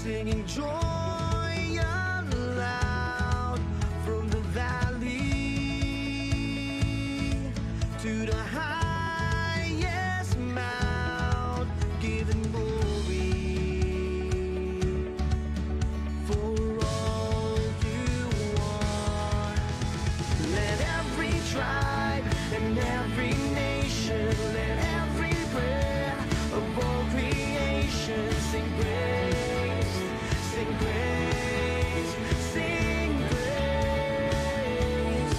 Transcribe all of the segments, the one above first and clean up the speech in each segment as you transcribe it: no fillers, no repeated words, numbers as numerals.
singing joy aloud from the valley to the highest mount, giving glory for all you are. Let every tribe and every nation, let every prayer of all creation sing praise, sing praise, sing praise.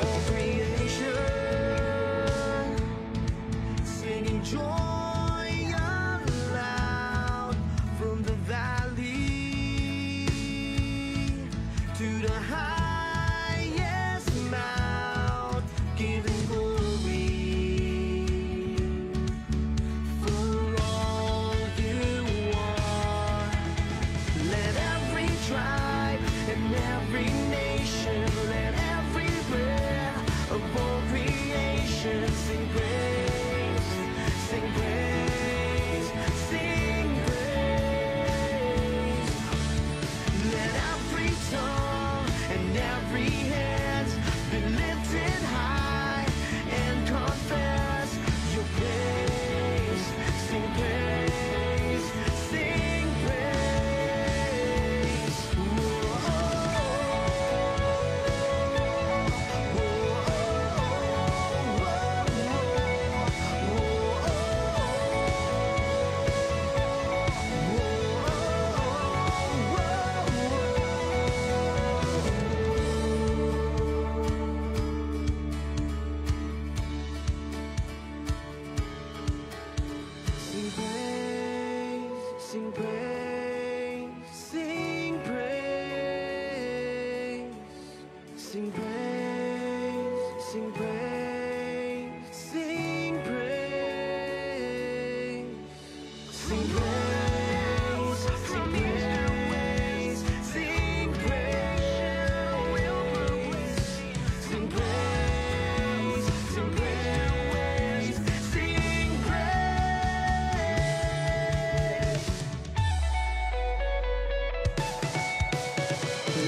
All creation singing joy aloud from the valley to the highest mount, giving glory for all you are. Let every tribe and every nation, let every prayer of all creation sing praise, sing praise, sing praise. Let every tongue and every hand be lifted high and confess your praise, sing praise, sing praise. Sing praise, sing praise, sing praise, sing praise, sing praise, sing praise, sing praise, sing praise, sing praise, sing praise, sing praise, sing praise.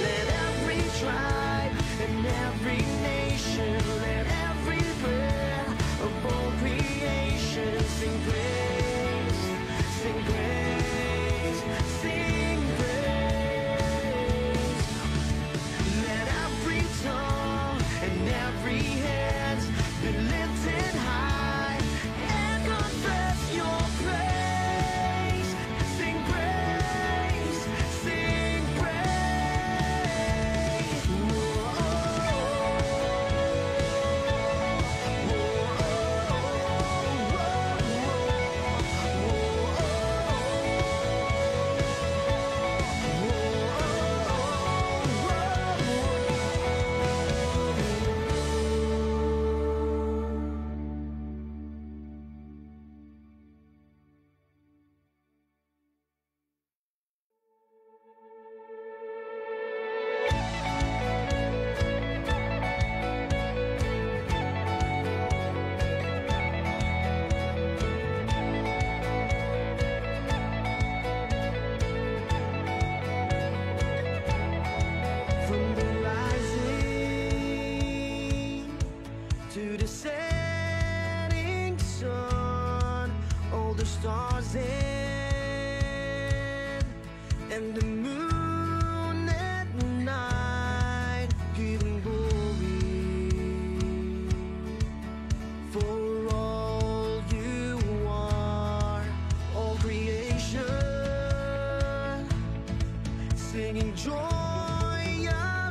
Let every tribe and every nation, let every prayer of all creation sing praise, sing praise, sing praise. Let every tongue and every hand be lifted high and confess your praise, sing praise, sing praise. From the rising to the setting sun, all the stars and the moon at night, giving glory for all you are. All creation singing joy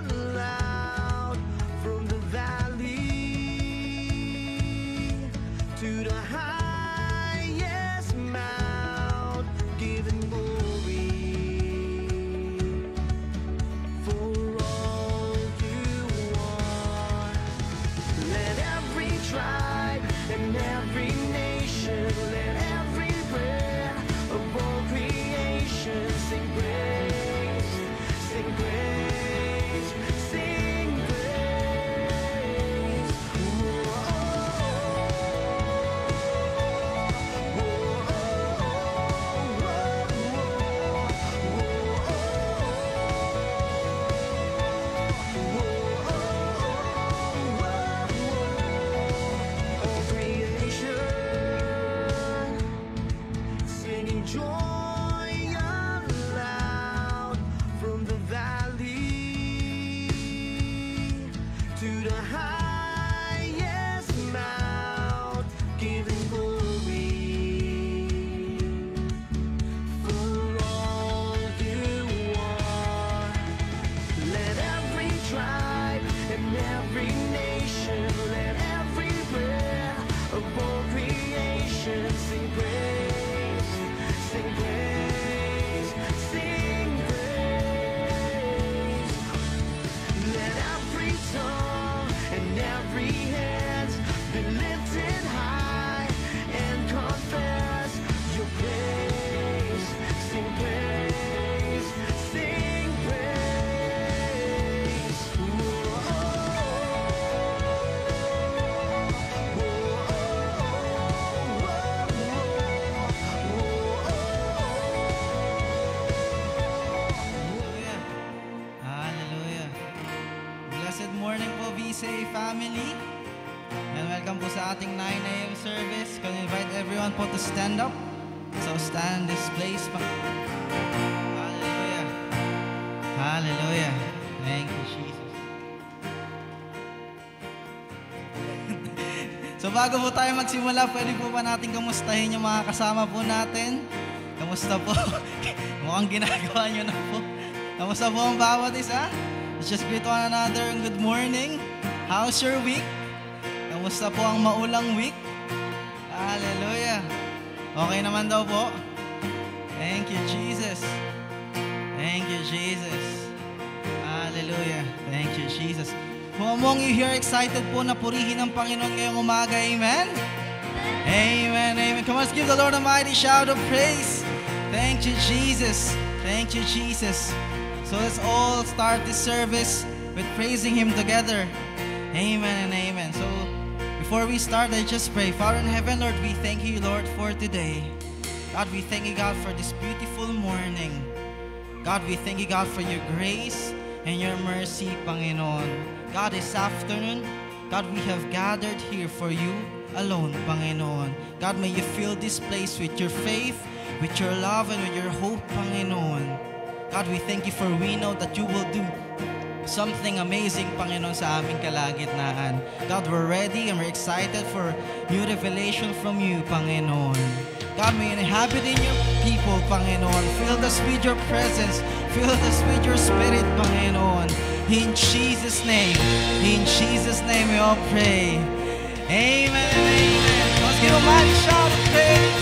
aloud from the valley to the highest mount, giving glory for all you are. Let every tribe and every nation, let every prayer of all creation Sing praise, sing praise, sing praise. Let every tongue and every hand be lifted high and confess your praise. Sing praise, sing praise. Hallelujah. Hallelujah. Blessed morning po, VSA family. And welcome po sa ating 9 a.m. service. Can I invite everyone po to stand up? So stand in this place pa. Hallelujah. Hallelujah. Thank you, Jesus. So bago po tayo magsimula, pwede po ba natin kamustahin yung mga kasama po natin? Kamusta po? Mukhang ginagawa nyo na po. Kamusta po ang bawat isa? Let's just greet one another and good morning. How's your week? Kamusta po ang maulang week? Hallelujah. Okay naman daw po. Thank you, Jesus. Thank you, Jesus. Hallelujah. Thank you, Jesus. Kung among you here excited po na purihin ang Panginoon ngayong umaga, amen? Amen, amen. Come on, let's give the Lord a mighty shout of praise. Thank you, Jesus. Thank you, Jesus. So let's all start this service with praising Him together. Amen and amen. So before we start, I just pray. Father in heaven, Lord, we thank you, Lord, for today. God, we thank you, God, for this beautiful morning. God, we thank you, God, for your grace and your mercy, Panginoon. God, this afternoon, God, we have gathered here for you alone, Panginoon. God, may you fill this place with your faith, with your love, and with your hope, Panginoon. God, we thank you for we know that you will do something amazing, Panginoon, sa aming kalagitnaan. God, we're ready and we're excited for new revelation from you, Panginoon. God, may you inhabit in your people, Panginoon. Fill us with your presence. Fill us with your spirit, Panginoon. In Jesus' name, we all pray. Amen and amen. Let's give a mighty shout of praise.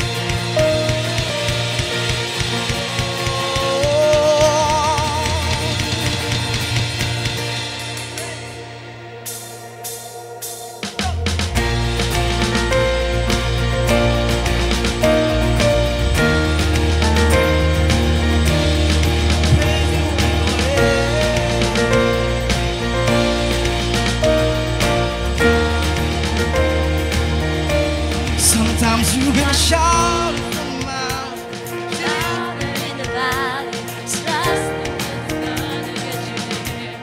Sometimes you gonna shout from the mountain, Louder in the valley, trust that it's gonna get you there.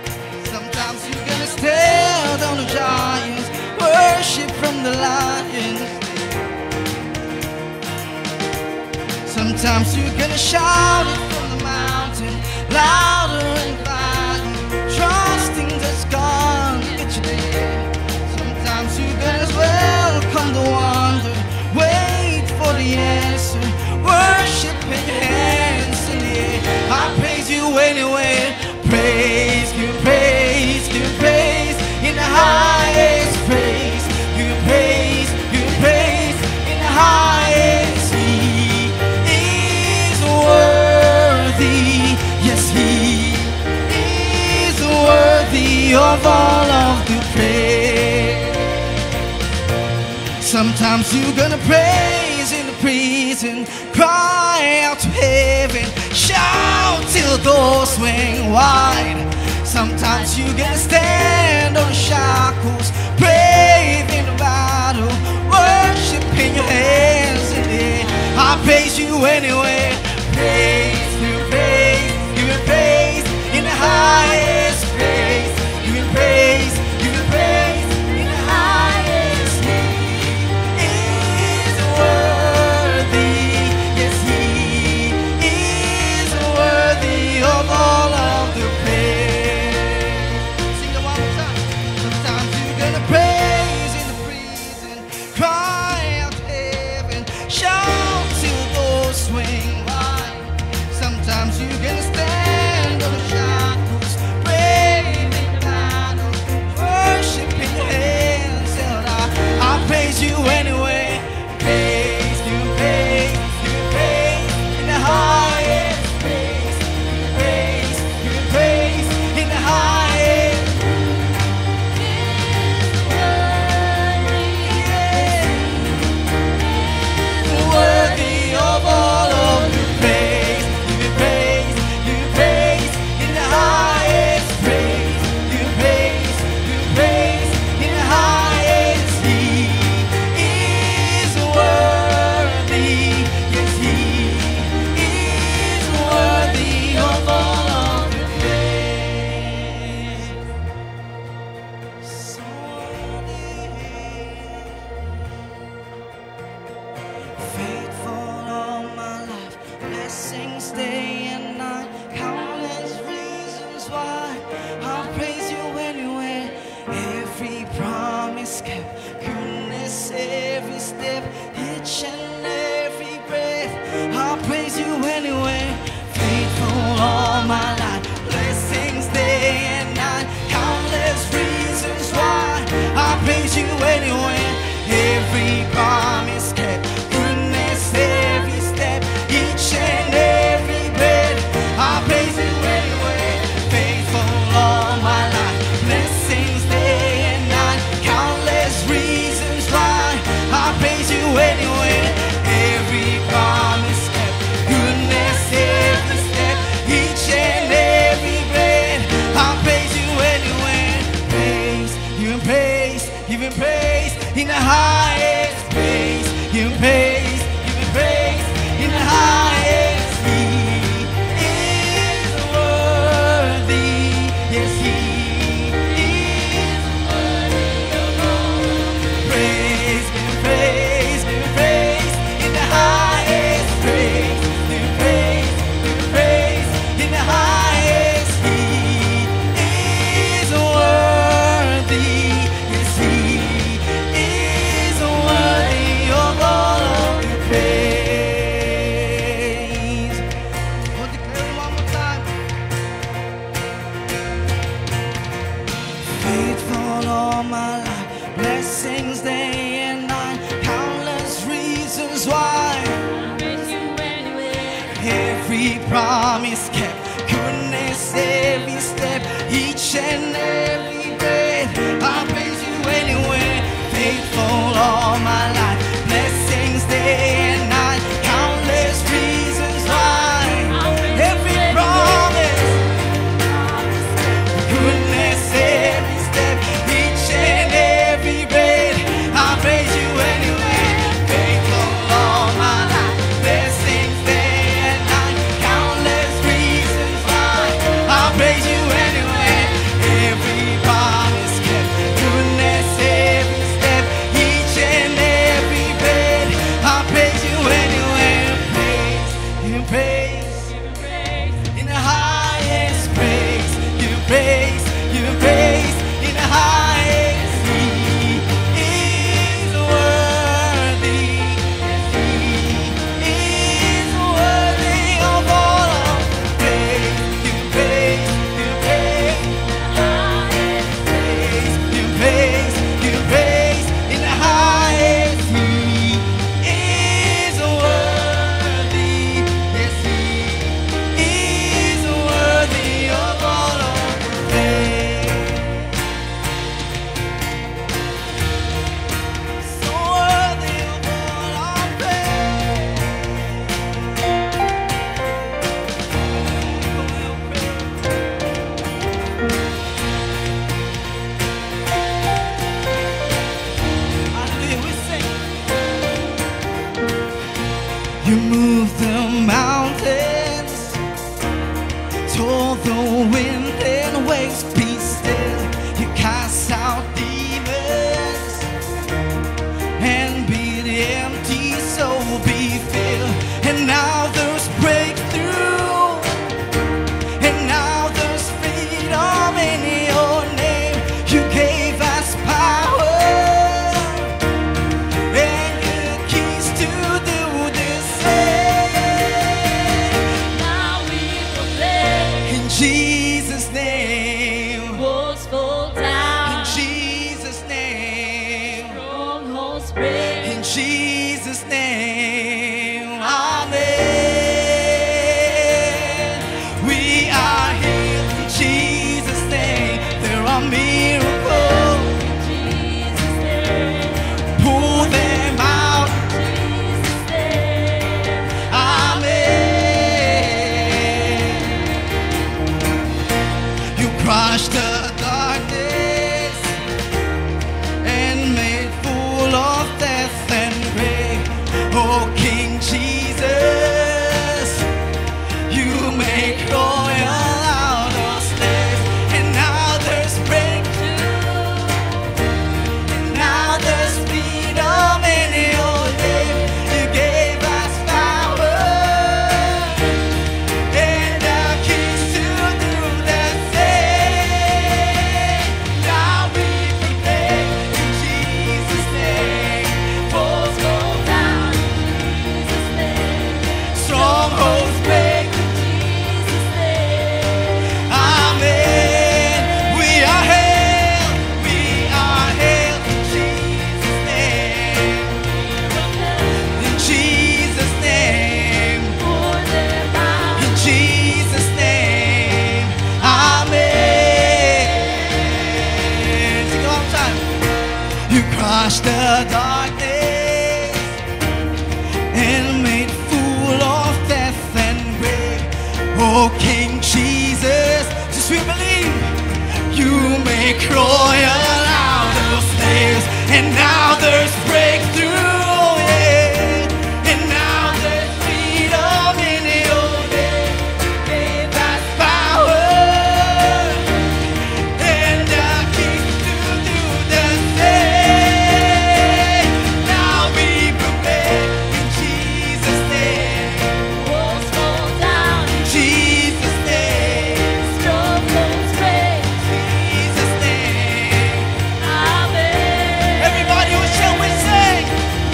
sometimes you gonna stand on the giants, worship from the lions. Sometimes you're gonna shout it from the mountain, louder and valley, trusting that's gonna get you there. Sometimes you're gonna welcome the wonder, wait for the answer, worship in your hands in the air. I praise you anyway, praise, give praise, give praise in the highest praise, give praise in the highest. He is worthy, yes, He is worthy of all of the praise. Sometimes you're gonna praise in the prison, cry out to heaven, shout till doors swing wide. Sometimes you're gonna stand on the shackles, brave in the battle, worship in your hands in the air. I praise you anyway, praise, give you praise in the highest praise, give you praise in the highest. He is worthy, yes, He is worthy of all of the praise. Sing it one more time. Sometimes you're gonna praise in the prison, cry out to heaven, shout till doors swing each and every breath. I'll praise you anyway. Faithful all my life, blessings day and night, countless reasons why I'll praise you anyway. Every promise kept, goodness every step, each and every breath. I'll praise you anyway. Faithful all my life, blessings day and night, countless reasons why I'll praise you anyway. Every promise kept, goodness every step, each and every breath. I'll praise you anyway. Praise, give him praise, give him praise in the highest. Praise, give him praise, give him praise in the highest. He is worthy, yes he is worthy of all praise. Give him praise, give him praise in the highest. Praise, give him praise, give him praise in the highest. He is worthy, yes he is worthy of all of the praise. We'll declare it one more time. Faithful all my life, blessings day and night, countless reasons why Praise you anyway. every promise kept, goodness every step, each and every breath. I'll praise you anyway. Faithful all my life, blessings day and night, countless reasons why every promise, goodness every step, each and every breath. I'll praise you anyway. Faithful all my life, blessings day and night, countless reasons why I'll praise you anyway. Every promise kept, goodness every step, each and every breath. I'll praise you anyway. Praise, give him praise in the highest. Praise, give him praise, give him praise in the highest. He is worthy, he is worthy of all of praise. Give him praise, give him praise, praise, give him praise, give him praise in the highest. He is worthy, yes he is worthy of all of praise. So worthy of all our praise. Hallelujah, we sing. You move the mountains, told the wind and waves be still. You cast out demons and be the empty soul be filled. And now there's breakthrough, and now there's freedom in your name. You gave us power and the keys to do the same. Now we proclaim In Jesus' name, walls fall in down, Jesus' name, strongholds break. in Jesus' name, amen. We are healed in Jesus' name. There are miracles, Jesus' name, pull them out, Jesus' name. amen. You crushed the darkness and made full of death and grave. Oh King Jesus, you make royal out of slaves. And now there's breakthrough, and now there's freedom in your name. You gave us power and the keys to do the same. Now we proclaim in Jesus' name, walls go down, crushed the darkness and made fool of death and grave. Oh, King Jesus, just we believe you make royal out of slaves, and now there's breakthrough, oh yeah, and now there's freedom in your name. Gave us power and the keys to do the same. Now we prepare in Jesus' name. Walls fall down, Jesus' name. strongholds break. Jesus' name. Amen. Everybody, what shall we sing?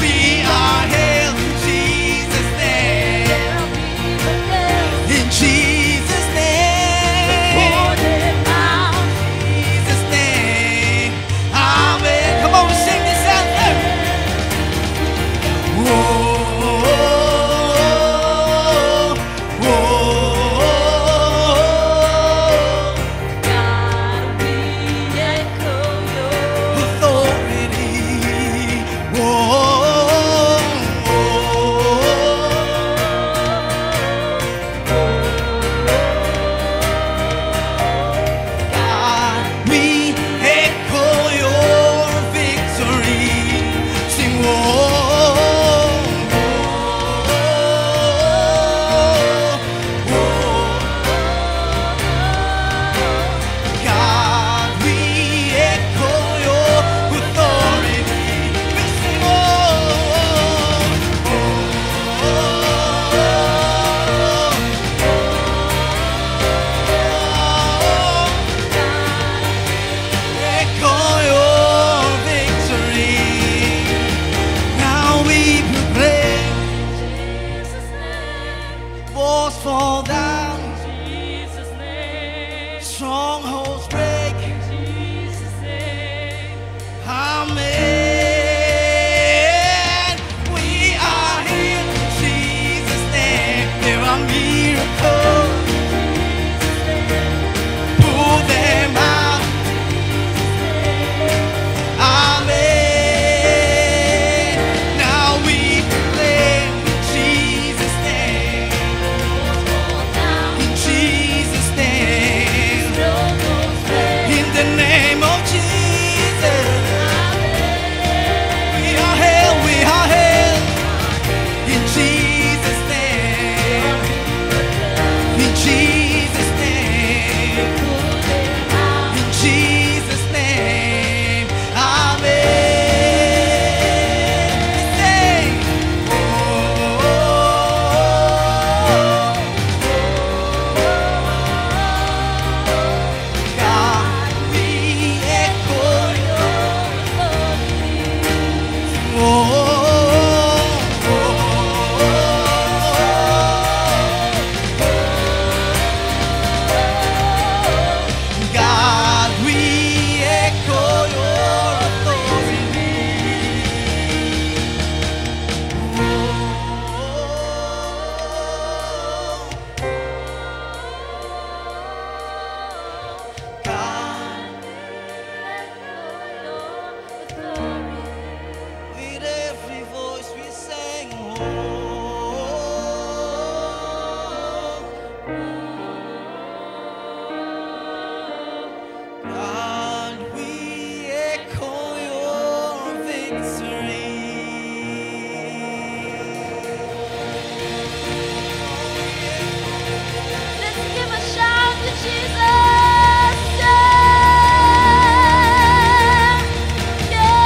We are healed in Jesus' name. There'll be the nails In Jesus' name. for them out. Jesus' name. Amen. Come on, we sing this anthem. Whoa, whoa, God, we echo your authority. Whoa, God, we echo your victory. Sing God, we echo your authority. We sing echo your victory. Now we proclaim, Jesus' name, walls fall down, Jesus' name, strongholds break. Jesus' name. Amen. We are here in Jesus' name. There are miracles. Pull them out. Amen. Now we proclaim in Jesus' name. Fall down, In Jesus' name. strongholds break. In the name of Jesus. Amen. We are held, we are held. In Jesus' name. In Jesus' name. Pull them out. In Jesus' name. Amen. Sing. God, we echo God, we echo your authority. God, with every voice we sing. God, we echo your victory. Let's give a shout to Jesus. Yeah. Yeah.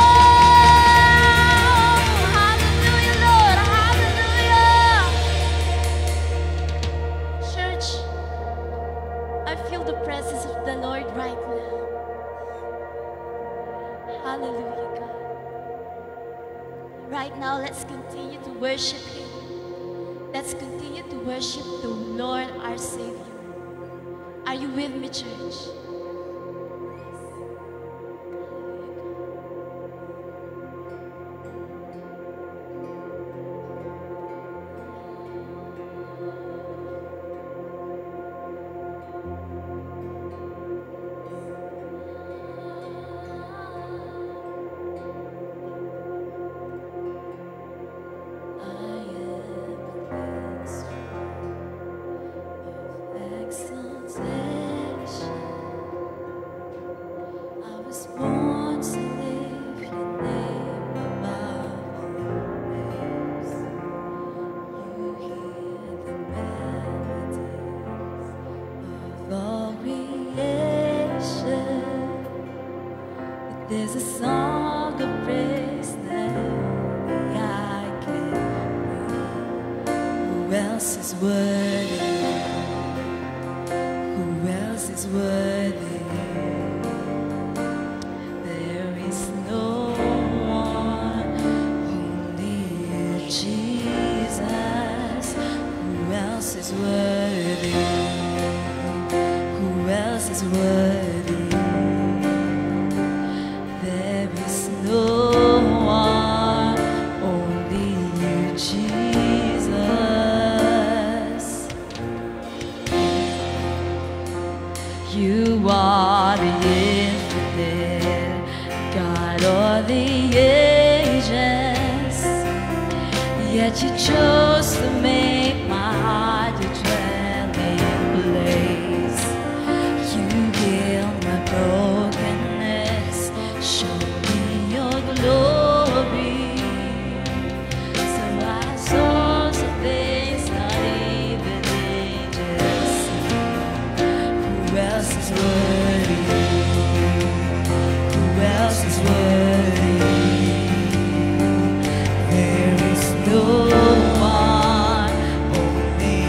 Hallelujah, Lord. Hallelujah. Church, I feel the presence of the Lord right now. Hallelujah, God. Right now, let's continue to worship Him. Let's continue to worship the Lord our Savior. Are you with me, church? else is worthy? Who else is worthy? There is no one, only you, Jesus. Who else is worthy? Who else is worthy? There is no one, only you, Jesus. You are the infinite God of the ages, yet you chose to make my heart your dwelling place. You heal my brokenness, show me your glory. So I saw some things not even angels see. Who else is worthy? Who else is worthy? There is no one, only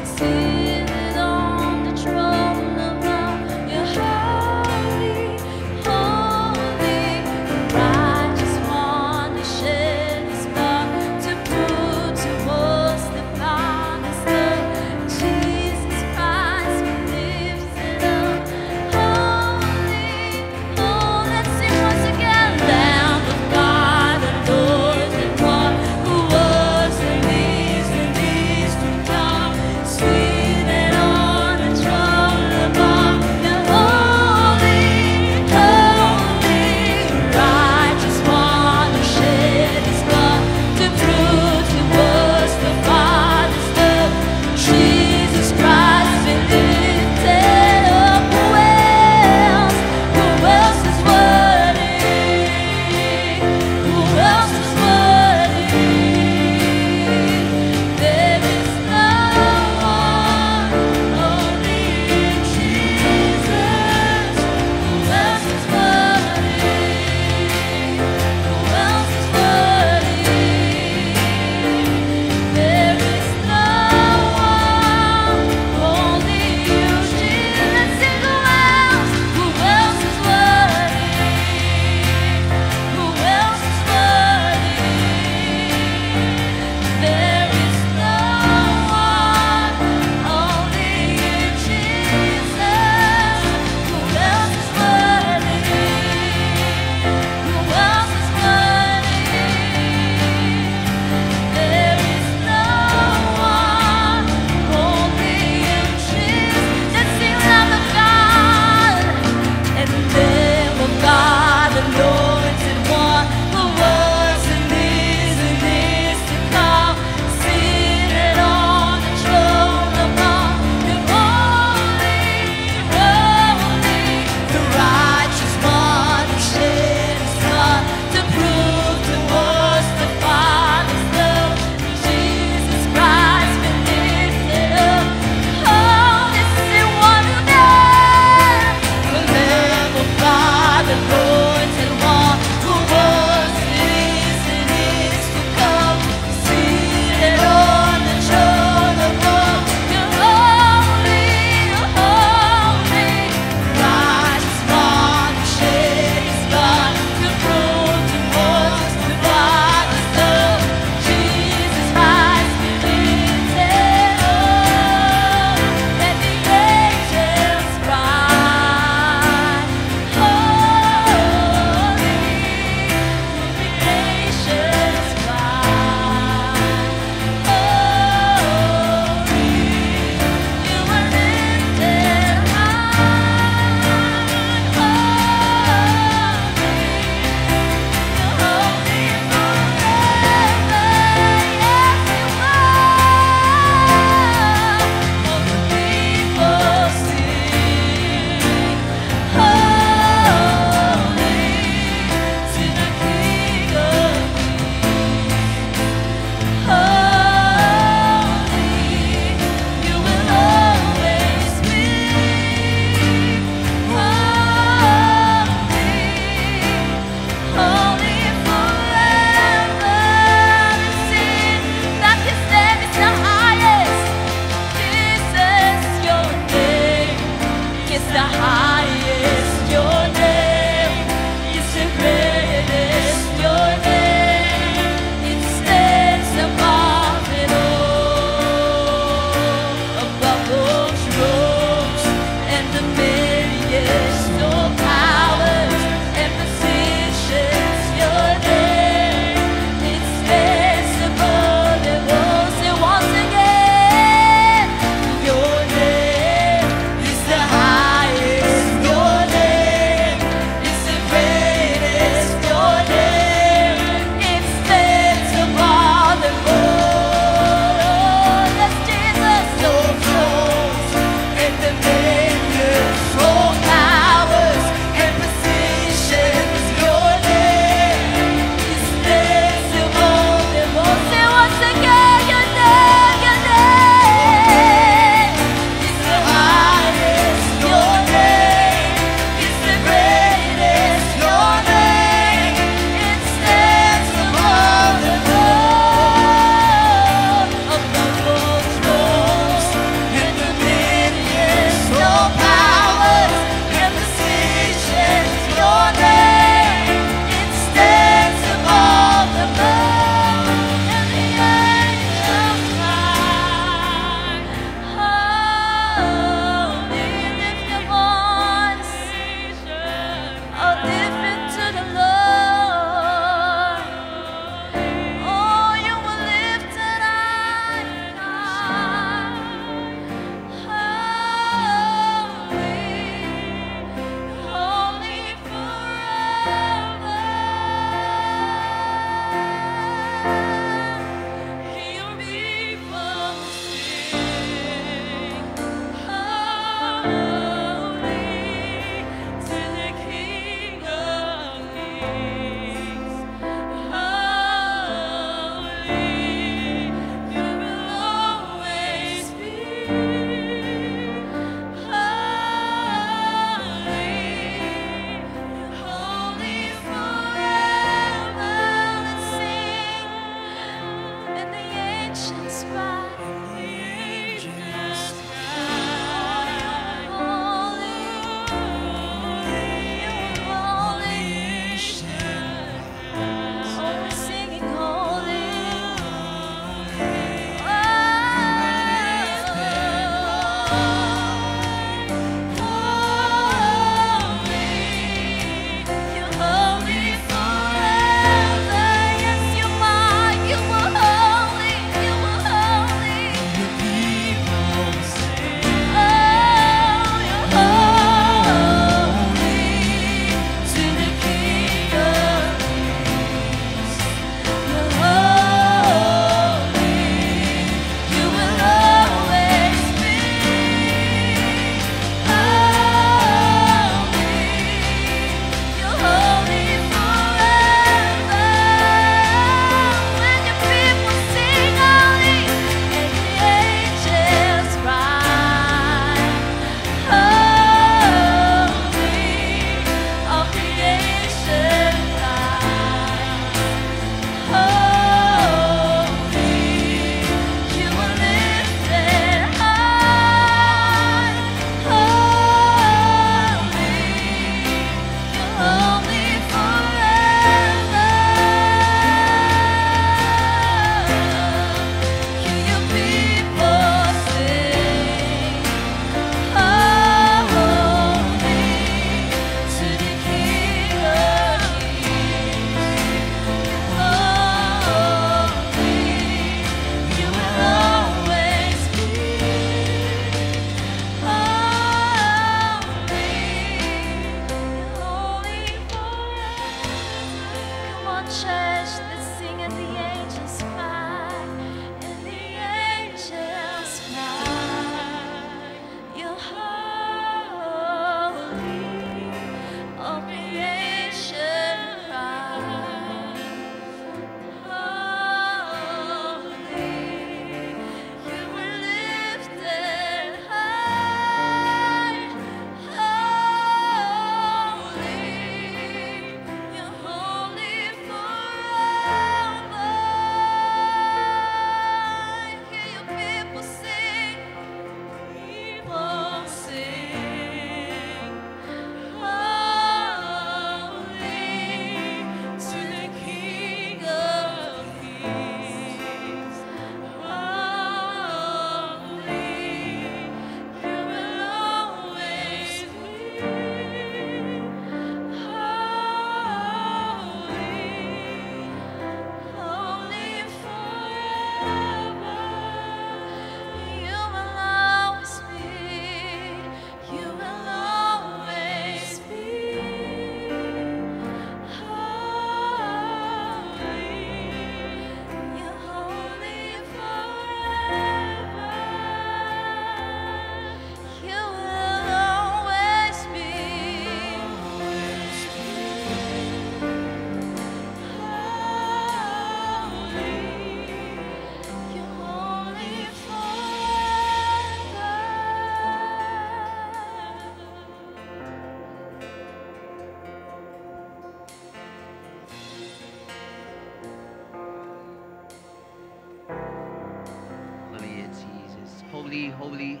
holy.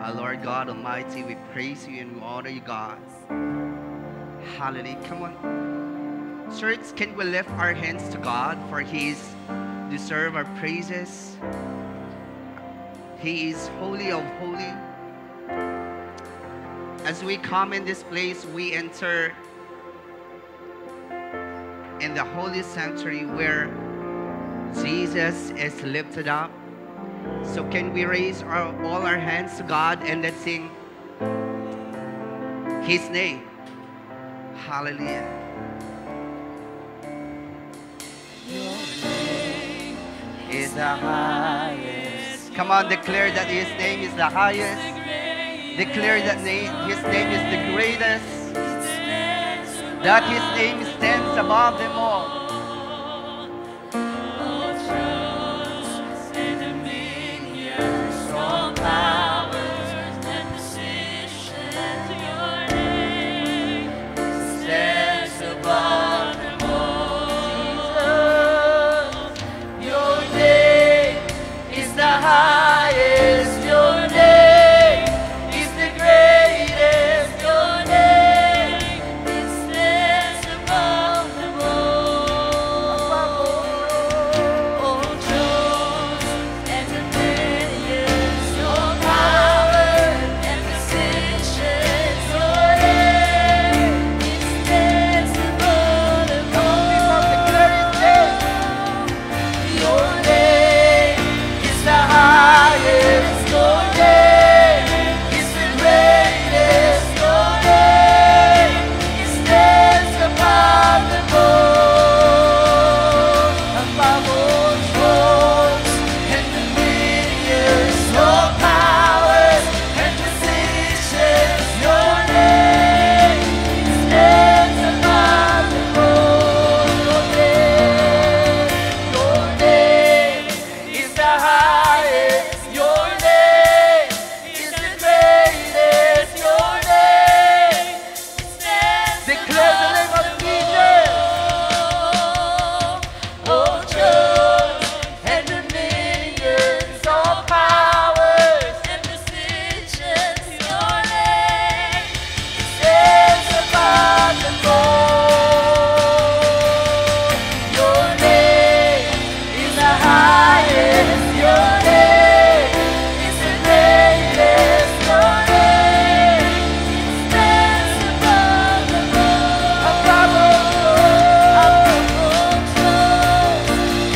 Our Lord God Almighty, we praise you and we honor you, God. Hallelujah. Come on. Church, can we lift our hands to God, for He is deserve our praises. He is holy of holy. As we come in this place, we enter in the holy sanctuary where Jesus is lifted up. So can we raise all our hands to God and let's sing His name. Hallelujah. Your name Is the highest. Come on, declare that His name is the highest. Declare that His name is the greatest. That His name stands above them all. highest, your name is the greatest, your name it stands above them all. Oh, thrones and dominions, your power and positions, your name it stands above them all. Your name is the highest, your name is the greatest, your name it stands above them all. Above all thrones and dominions, your powers and positions, your name it stands above them all. Your name is the highest, your name is the greatest, your name stands declare the name of Jesus. Oh, thrones and dominions, all powers and positions, your name stands above them all. Your name is the highest, your name is the greatest, your name it stands above them all. Above all thrones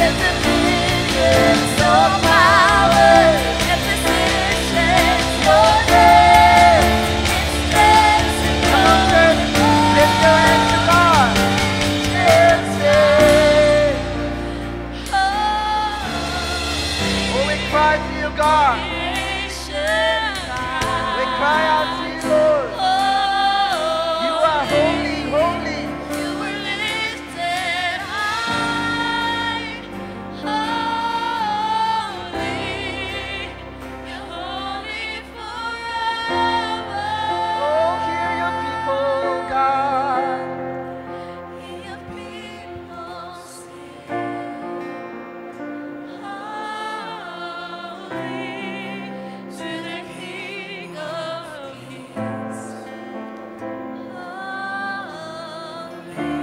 and dominions, all powers and positions, your name it stands above them all. Lift your hands to God. Oh, we cry to you, God. We cry out to you, Lord. You are holy, holy. You were lifted high, holy forever. Oh, hear your people, God. Hear your people sing. Holy to the King of Kings. Holy,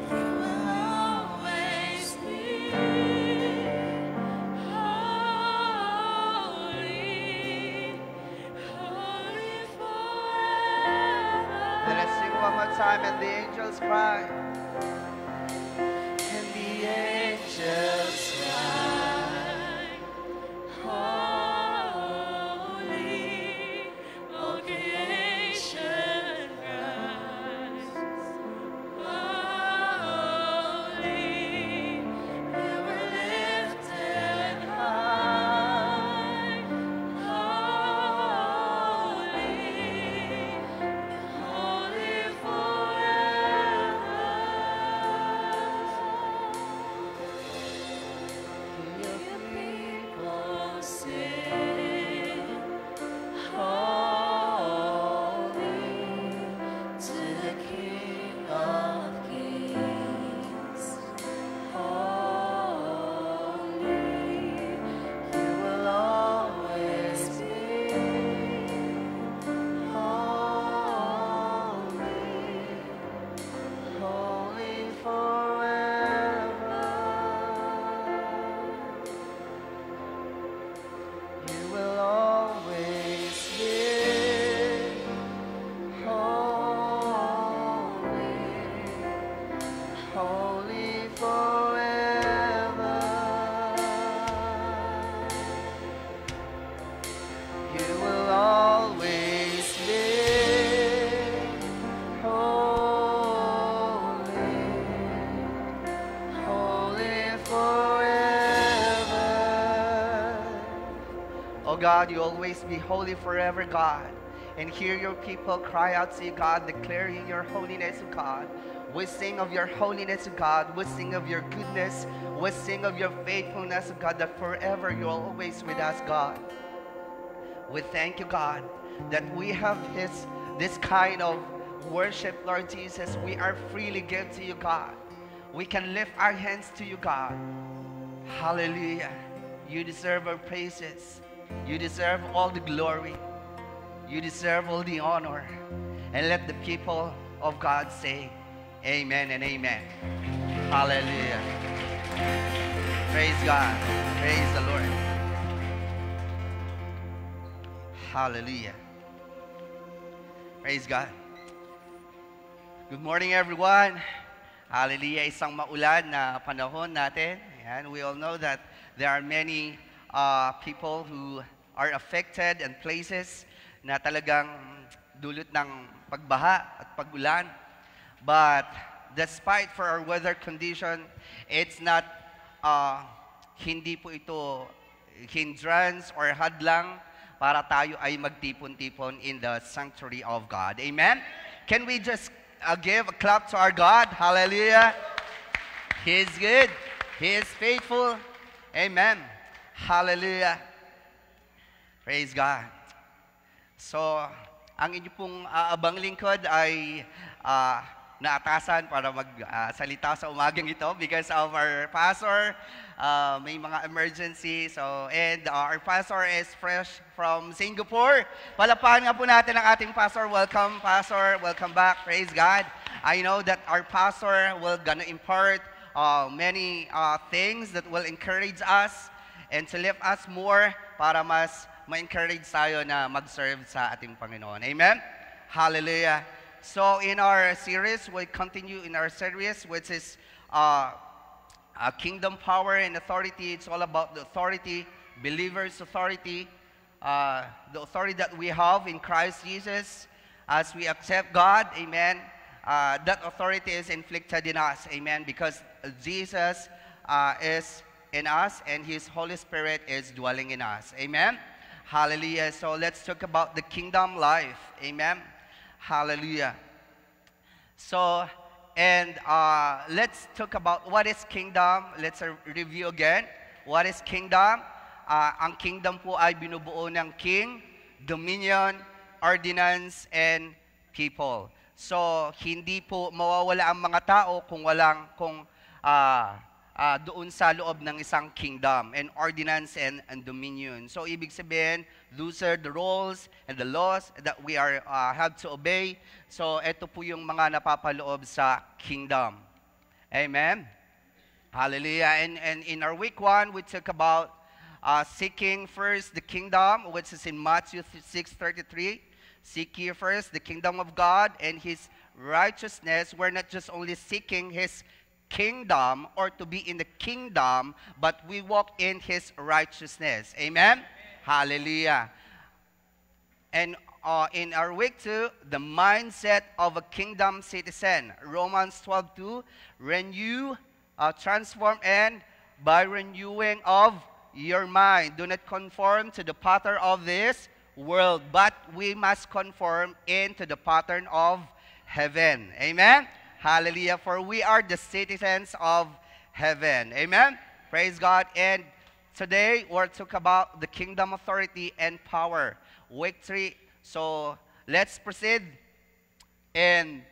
you will always be. Holy forever. Let us sing one more time and the angels cry. And the angels cry, holy, all creation cries, holy, you were lifted high, holy forever. Oh God, you always be holy forever, God. And hear your people cry out to you, God, declaring your holiness, oh God. We sing of your holiness, oh God. We sing of your goodness. We sing of your faithfulness, oh God, that forever you're always with us, God. We thank you, God, that we have this kind of worship, Lord Jesus. We are freely given to you, God. We can lift our hands to you, God. Hallelujah. You deserve our praises. You deserve all the glory. You deserve all the honor. And let the people of God say amen and amen. Hallelujah. Praise God. Praise the Lord. Hallelujah. Praise God. Good morning, everyone. Hallelujah. Isang maulan na panahon natin. And we all know that there are many people who are affected and places na talagang dulot ng pagbaha at pagulan. But despite for our weather condition, it's not, hindi po ito hindrance or hadlang para tayo ay magtipon-tipon in the sanctuary of God. Amen? Can we just give a clap to our God? Hallelujah. He is good. He is faithful. Amen. Hallelujah. Praise God. So, ang inyo pong abang lingkod ay naatasan para magsalita sa umagang ito because of our pastor. May mga emergency. So, and our pastor is fresh from Singapore. Palapahan nga po natin ang ating pastor. Welcome, pastor. Welcome back. Praise God. I know that our pastor will gonna impart many things that will encourage us and to lift us more para mas ma-encourage tayo na mag-serve sa ating Panginoon. Amen? Hallelujah. So in our series, we continue in our series which is Kingdom Power and Authority. It's all about the authority, believers' authority, the authority that we have in Christ Jesus as we accept God. Amen. That authority is inflicted in us. Amen. Because Jesus is in us and His Holy Spirit is dwelling in us. Amen. Hallelujah. So let's talk about the kingdom life. Amen. Hallelujah. So, and let's talk about what is kingdom. Let's review again. What is kingdom? Ang kingdom po ay binubuo ng king, dominion, ordinance, and people. So, hindi po mawawala ang mga tao kung doon sa loob ng isang kingdom and ordinance and dominion. So, ibig sabihin, those are the rules and the laws that we have to obey. So, ito po yung mga napapaloob sa kingdom. Amen? Hallelujah. And in our week 1, we talk about seeking first the kingdom, which is in Matthew 6:33. Seek ye first the kingdom of God and His righteousness. We're not just only seeking His kingdom or to be in the kingdom, but we walk in His righteousness. Amen? Hallelujah. And in our week 2, the mindset of a kingdom citizen. Romans 12:2, renew, transform, and by renewing of your mind. Do not conform to the pattern of this world, but we must conform into the pattern of heaven. Amen? Hallelujah. For we are the citizens of heaven. Amen? Praise God. And today, we'll talk about the kingdom authority and power. Week 3. So, let's proceed. And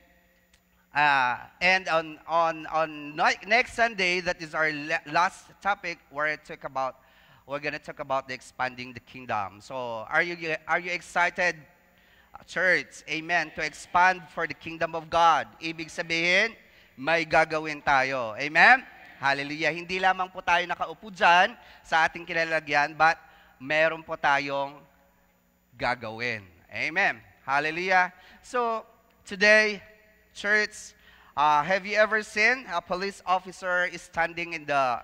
on next Sunday, that is our last topic, we're going to talk about the expanding the kingdom. So, are you excited, church? Amen. To expand for the kingdom of God. Ibig sabihin, may gagawin tayo. Amen? Hallelujah. Hindi lamang po tayo nakaupo dyan sa ating kilalagyan, but meron po tayong gagawin. Amen. Hallelujah. So, today, church, have you ever seen a police officer is standing in the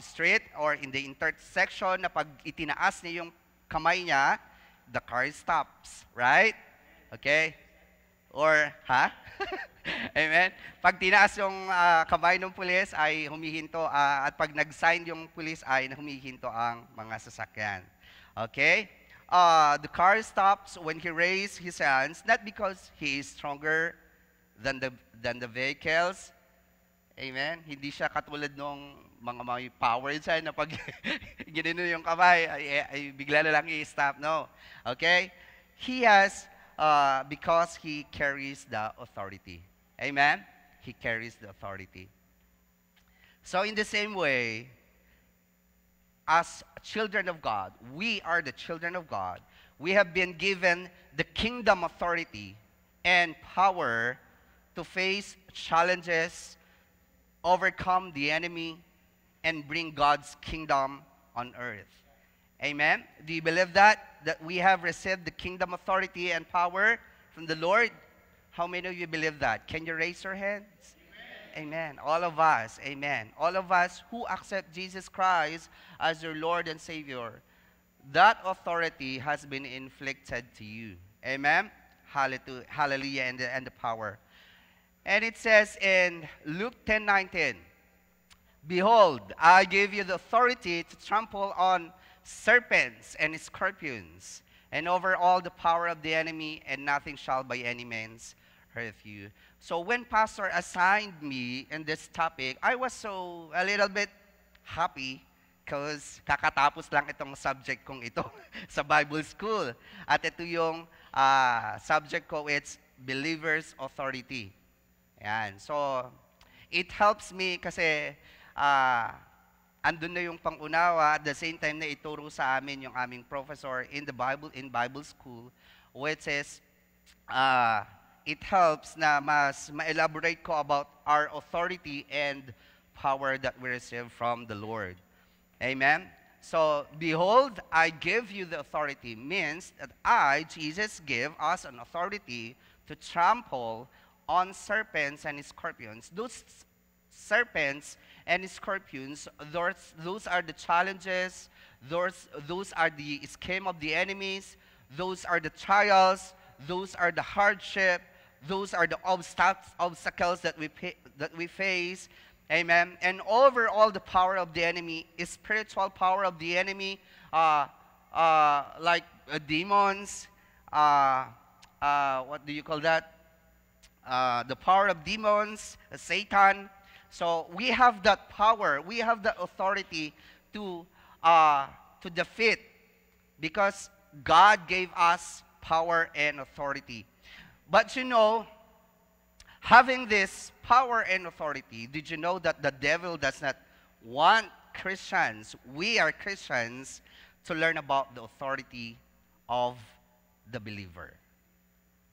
street or in the intersection na pag itinaas niya yung kamay niya, the car stops, right? Okay? Or, Amen? Pag tinaas yung kamay ng pulis ay humihinto at pag nag-sign yung pulis ay humihinto ang mga sasakyan. Okay? The car stops when he raises his hands, not because he is stronger than the vehicles. Amen? Hindi siya katulad nung mga may power dyan na pag ginino yung kamay, ay bigla na lang i-stop. No. Okay? He has, because he carries the authority. Amen? He carries the authority. So in the same way, as children of God, we are the children of God. We have been given the kingdom authority and power to face challenges, overcome the enemy, and bring God's kingdom on earth. Amen? Do you believe that? That we have received the kingdom authority and power from the Lord? How many of you believe that? Can you raise your hands? Amen. All of us. Amen. All of us who accept Jesus Christ as your Lord and Savior, that authority has been inflicted to you. Amen. Hallelujah. And the power. And it says in Luke 10:19, behold, I give you the authority to trample on serpents and scorpions, and over all the power of the enemy, and nothing shall by any means hurt you. So when Pastor assigned me in this topic, I was a little bit happy because kakatapos lang itong subject kong ito sa Bible School. At ito yung subject ko, it's Believer's Authority. Yan. So, it helps me kasi andun na yung pangunawa at the same time na ituro sa amin yung aming professor in Bible School, which is it helps na mas ma-elaborate ko about our authority and power that we receive from the Lord. Amen? So, behold, I give you the authority means that I, Jesus, give us an authority to trample on serpents and scorpions. Those serpents and scorpions, those are the challenges, those are the scheme of the enemies, those are the trials, those are the hardship, those are the obstacles that we face. Amen. And over all the power of the enemy is spiritual power of the enemy, like demons. What do you call that? The power of demons, Satan. So we have that power. We have the authority to defeat, because God gave us power and authority. But you know, having this power and authority, did you know that the devil does not want Christians, we are Christians, to learn about the authority of the believer?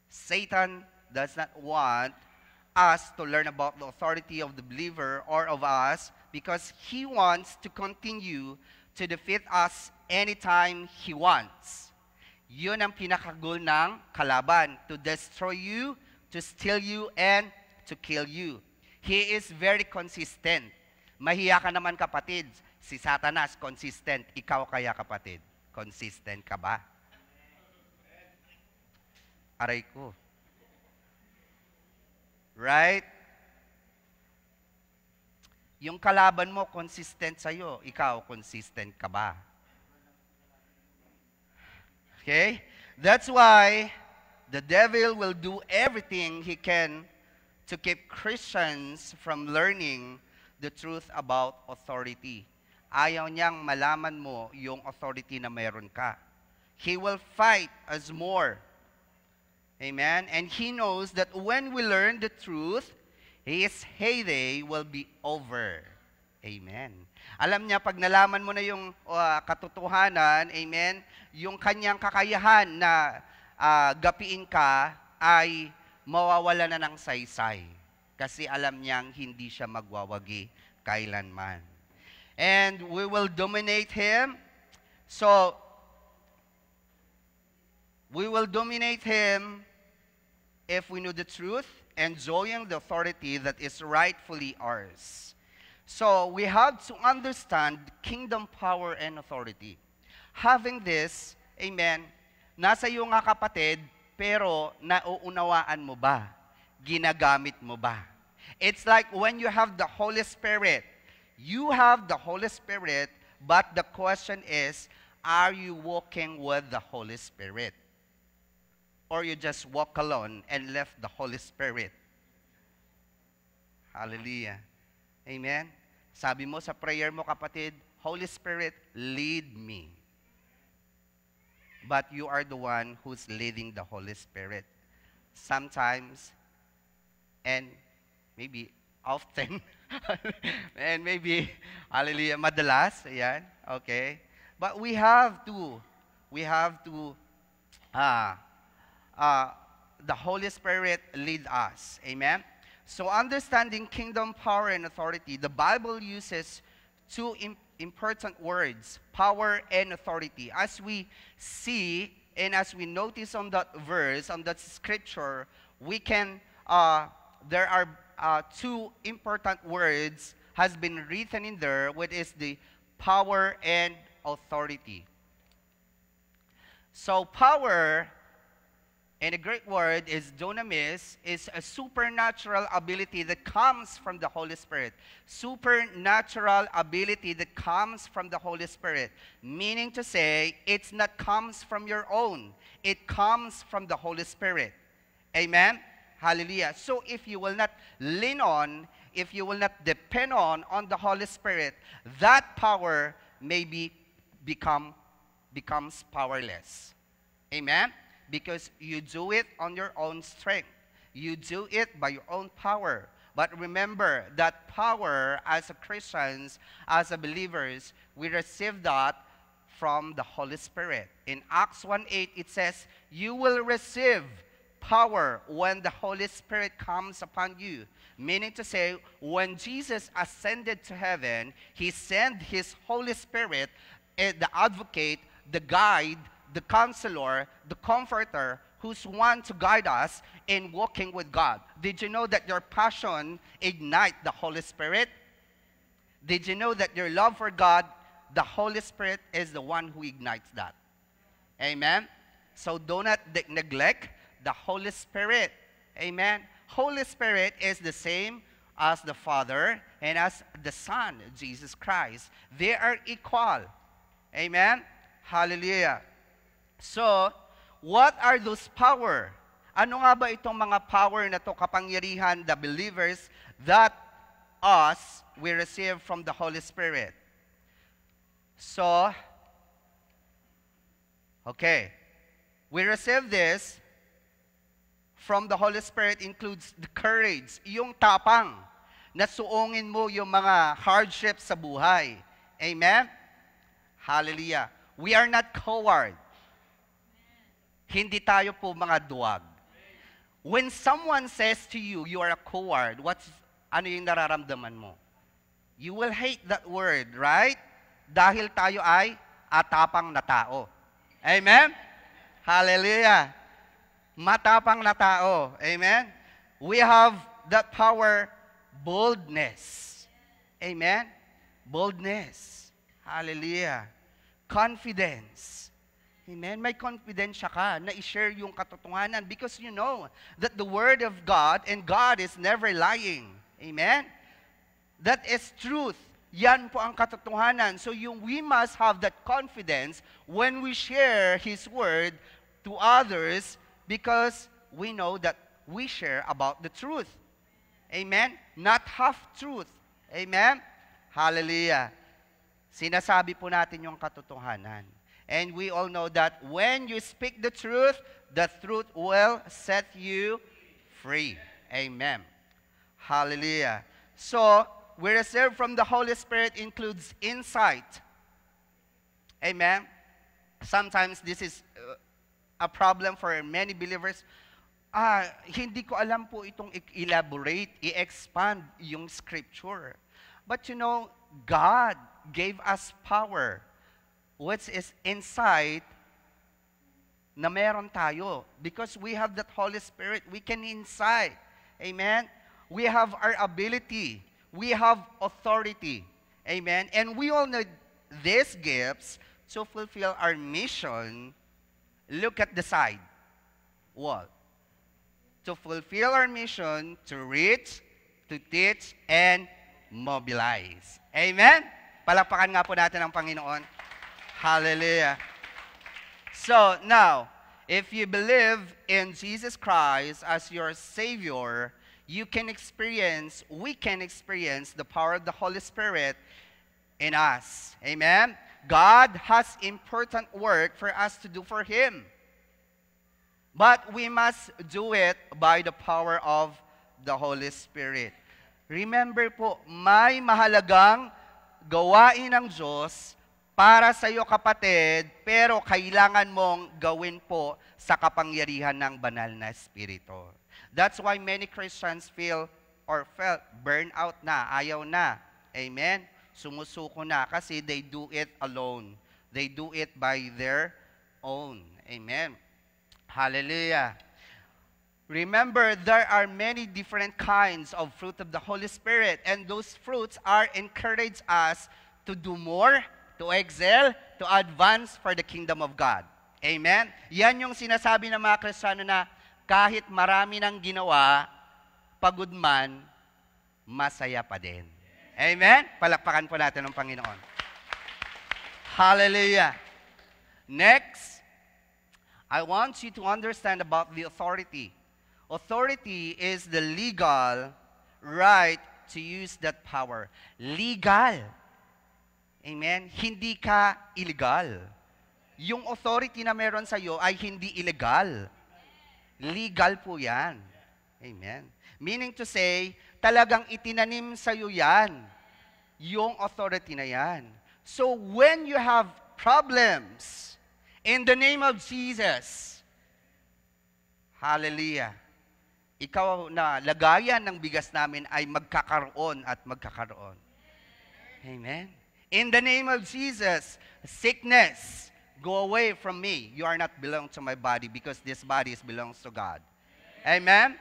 Satan does not want us to learn about the authority of the believer or of us, because he wants to continue to defeat us anytime he wants. Yun ang pinaka-goal ng kalaban, to destroy you, to steal you, and to kill you. He is very consistent. Mahiya ka naman, kapatid. Si Satanas, consistent. Ikaw kaya, kapatid? Consistent ka ba? Aray ko. Right? Yung kalaban mo, consistent sa'yo. Ikaw, consistent ka ba? Okay? That's why the devil will do everything he can to keep Christians from learning the truth about authority. Ayaw niyang malaman mo yung authority na meron ka. He will fight us more. Amen? And he knows that when we learn the truth, his heyday will be over. Amen. Alam niya, pag nalaman mo na yung katotohanan, amen, yung kanyang kakayahan na gapiin ka ay mawawala na ng saysay. Kasi alam niyang hindi siya magwawagi kailanman. And we will dominate him. So, we will dominate him if we know the truth, enjoying the authority that is rightfully ours. So, we have to understand kingdom power and authority. Having this, amen, nasa iyo nga, kapatid, pero nauunawaan mo ba? Ginagamit mo ba? It's like when you have the Holy Spirit. You have the Holy Spirit, but the question is, are you walking with the Holy Spirit? Or you just walk alone and left the Holy Spirit? Hallelujah. Amen? Sabi mo sa prayer mo, kapatid, Holy Spirit, lead me. But you are the one who's leading the Holy Spirit. Sometimes, and maybe often, and maybe, hallelujah, madalas, ayan, okay? But we have to, the Holy Spirit lead us. Amen? So understanding kingdom power and authority, the Bible uses two important words, power and authority. As we see and as we notice on that verse, on that scripture, we can, there are two important words has been written in there, which is the power and authority. So power, and a great word is dunamis, is a supernatural ability that comes from the Holy Spirit. Supernatural ability that comes from the Holy Spirit. Meaning to say, it's not comes from your own. It comes from the Holy Spirit. Amen? Hallelujah. So if you will not lean on, if you will not depend on the Holy Spirit, that power maybe becomes powerless. Amen? Because you do it on your own strength. You do it by your own power. But remember that power as a Christians, as a believers, we receive that from the Holy Spirit. In Acts 1:8, it says, you will receive power when the Holy Spirit comes upon you. Meaning to say, when Jesus ascended to heaven, He sent His Holy Spirit, the advocate, the guide, the counselor, the comforter, who's one to guide us in walking with God. Did you know that your passion ignites the Holy Spirit? Did you know that your love for God, the Holy Spirit is the one who ignites that? Amen? So do not neglect the Holy Spirit. Amen? Holy Spirit is the same as the Father and as the Son, Jesus Christ. They are equal. Amen? Hallelujah. So, what are those power? Ano nga ba itong mga power na to, kapangyarihan, the believers, that us, we receive from the Holy Spirit? So, okay. We receive this from the Holy Spirit includes the courage, yung tapang, na suungin mo yung mga hardships sa buhay. Amen? Hallelujah. We are not coward. Hindi tayo po mga duwag. When someone says to you, you are a coward, ano yung nararamdaman mo? You will hate that word, right? Dahil tayo ay atapang na tao. Amen? Hallelujah. Matapang na tao. Amen? We have that power, boldness. Amen? Boldness. Hallelujah. Confidence. Amen? May confidence ka na i-share yung katotohanan because you know that the Word of God and God is never lying. Amen? That is truth. Yan po ang katotohanan. So we must have that confidence when we share His Word to others because we know that we share about the truth. Amen? Not half-truth. Amen? Hallelujah. Sinasabi po natin yung katotohanan. And we all know that when you speak the truth will set you free. Amen. Hallelujah. So, we receive from the Holy Spirit includes insight. Amen. Sometimes this is a problem for many believers. Hindi ko alam po itong elaborate, i-expand yung scripture. But you know, God gave us power, which is insight na meron tayo. Because we have that Holy Spirit, we can insight. Amen? We have our ability. We have authority. Amen? And we all need these gifts to fulfill our mission. Look at the side wall. To fulfill our mission, to reach, to teach, and mobilize. Amen? Palakpakan nga po natin ang Panginoon. Hallelujah. So now, if you believe in Jesus Christ as your Savior, we can experience the power of the Holy Spirit in us. Amen? God has important work for us to do for Him. But we must do it by the power of the Holy Spirit. Remember po, may mahalagang gawain ng Diyos para sa iyo kapatid, pero kailangan mong gawin po sa kapangyarihan ng banal na Espiritu. That's why many Christians felt burned out na, ayaw na. Amen? Sumusuko na kasi they do it alone. They do it by their own. Amen? Hallelujah. Remember, there are many different kinds of fruit of the Holy Spirit, and those fruits are encourage us to do more, to excel, to advance for the kingdom of God. Amen? Yan yung sinasabi ng mga Kristiyano na kahit marami nang ginawa, pagod man, masaya pa din. Amen? Palakpakan po natin ng Panginoon. Hallelujah. Next, I want you to understand about the authority. Authority is the legal right to use that power. Legal. Amen? Hindi ka illegal. Yung authority na meron sa iyo ay hindi illegal. Legal po yan. Amen? Meaning to say, talagang itinanim sa iyo yan. Yung authority na yan. So when you have problems, in the name of Jesus, hallelujah, ikaw na lagayan ng bigas namin ay magkakaroon at magkakaroon. Amen? In the name of Jesus, sickness, go away from me. You are not belong to my body because this body belongs to God. Amen?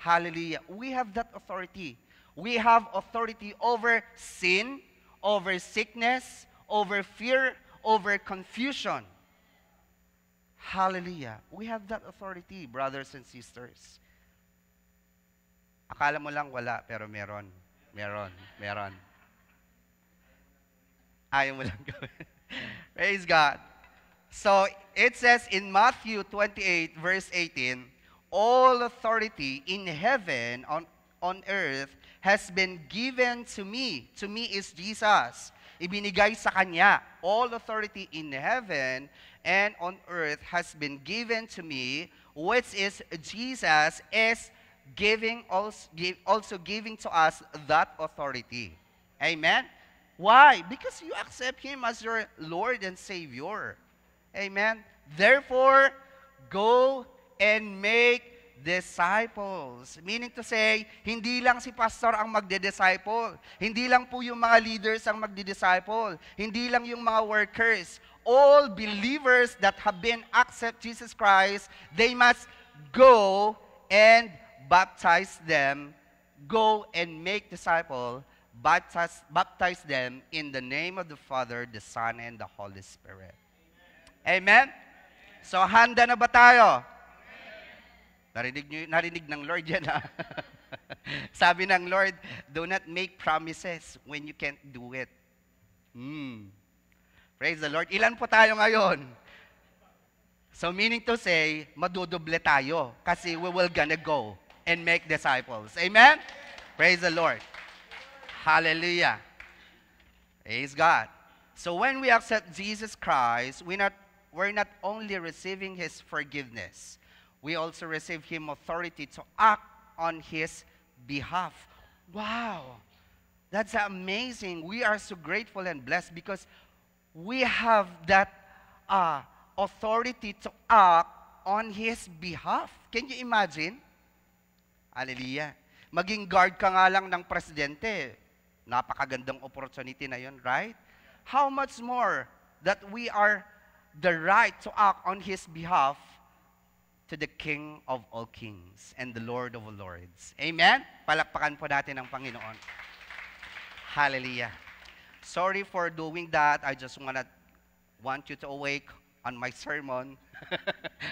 Hallelujah. We have that authority. We have authority over sin, over sickness, over fear, over confusion. Hallelujah. We have that authority, brothers and sisters. Akala mo lang wala, pero meron. Meron. Ayaw mo lang gawin. Praise God. So, it says in Matthew 28, verse 18, all authority in heaven, on earth, has been given to me. To me is Jesus. Ibinigay sa Kanya. All authority in heaven and on earth has been given to me, which is Jesus is also giving to us that authority. Amen? Why? Because you accept Him as your Lord and Savior. Amen? Therefore, go and make disciples. Meaning to say, hindi lang si pastor ang magde-disciple. Hindi lang po yung mga leaders ang magde-disciple. Hindi lang yung mga workers. All believers that have been accept Jesus Christ, they must go and baptize them, go and make disciple, baptize them in the name of the Father, the Son, and the Holy Spirit. Amen? So, handa na ba tayo? Narinig ng Lord yan, ha? Sabi ng Lord, do not make promises when you can't do it. Praise the Lord. Ilan po tayo ngayon? So meaning to say, madudoble tayo kasi we will gonna go and make disciples. Amen? Praise the Lord. Hallelujah. Praise God. So when we accept Jesus Christ, we're not only receiving His forgiveness, we also receive Him authority to act on His behalf. Wow! That's amazing. We are so grateful and blessed because we have that authority to act on His behalf. Can you imagine? Hallelujah. Maging guard ka nga lang ng presidente. Napakagandang opportunity na yun, right? How much more that we are the right to act on His behalf to the King of all kings and the Lord of all lords. Amen? Palakpakan po natin ang Panginoon. Hallelujah. Sorry for doing that. I just want you to awake on my sermon.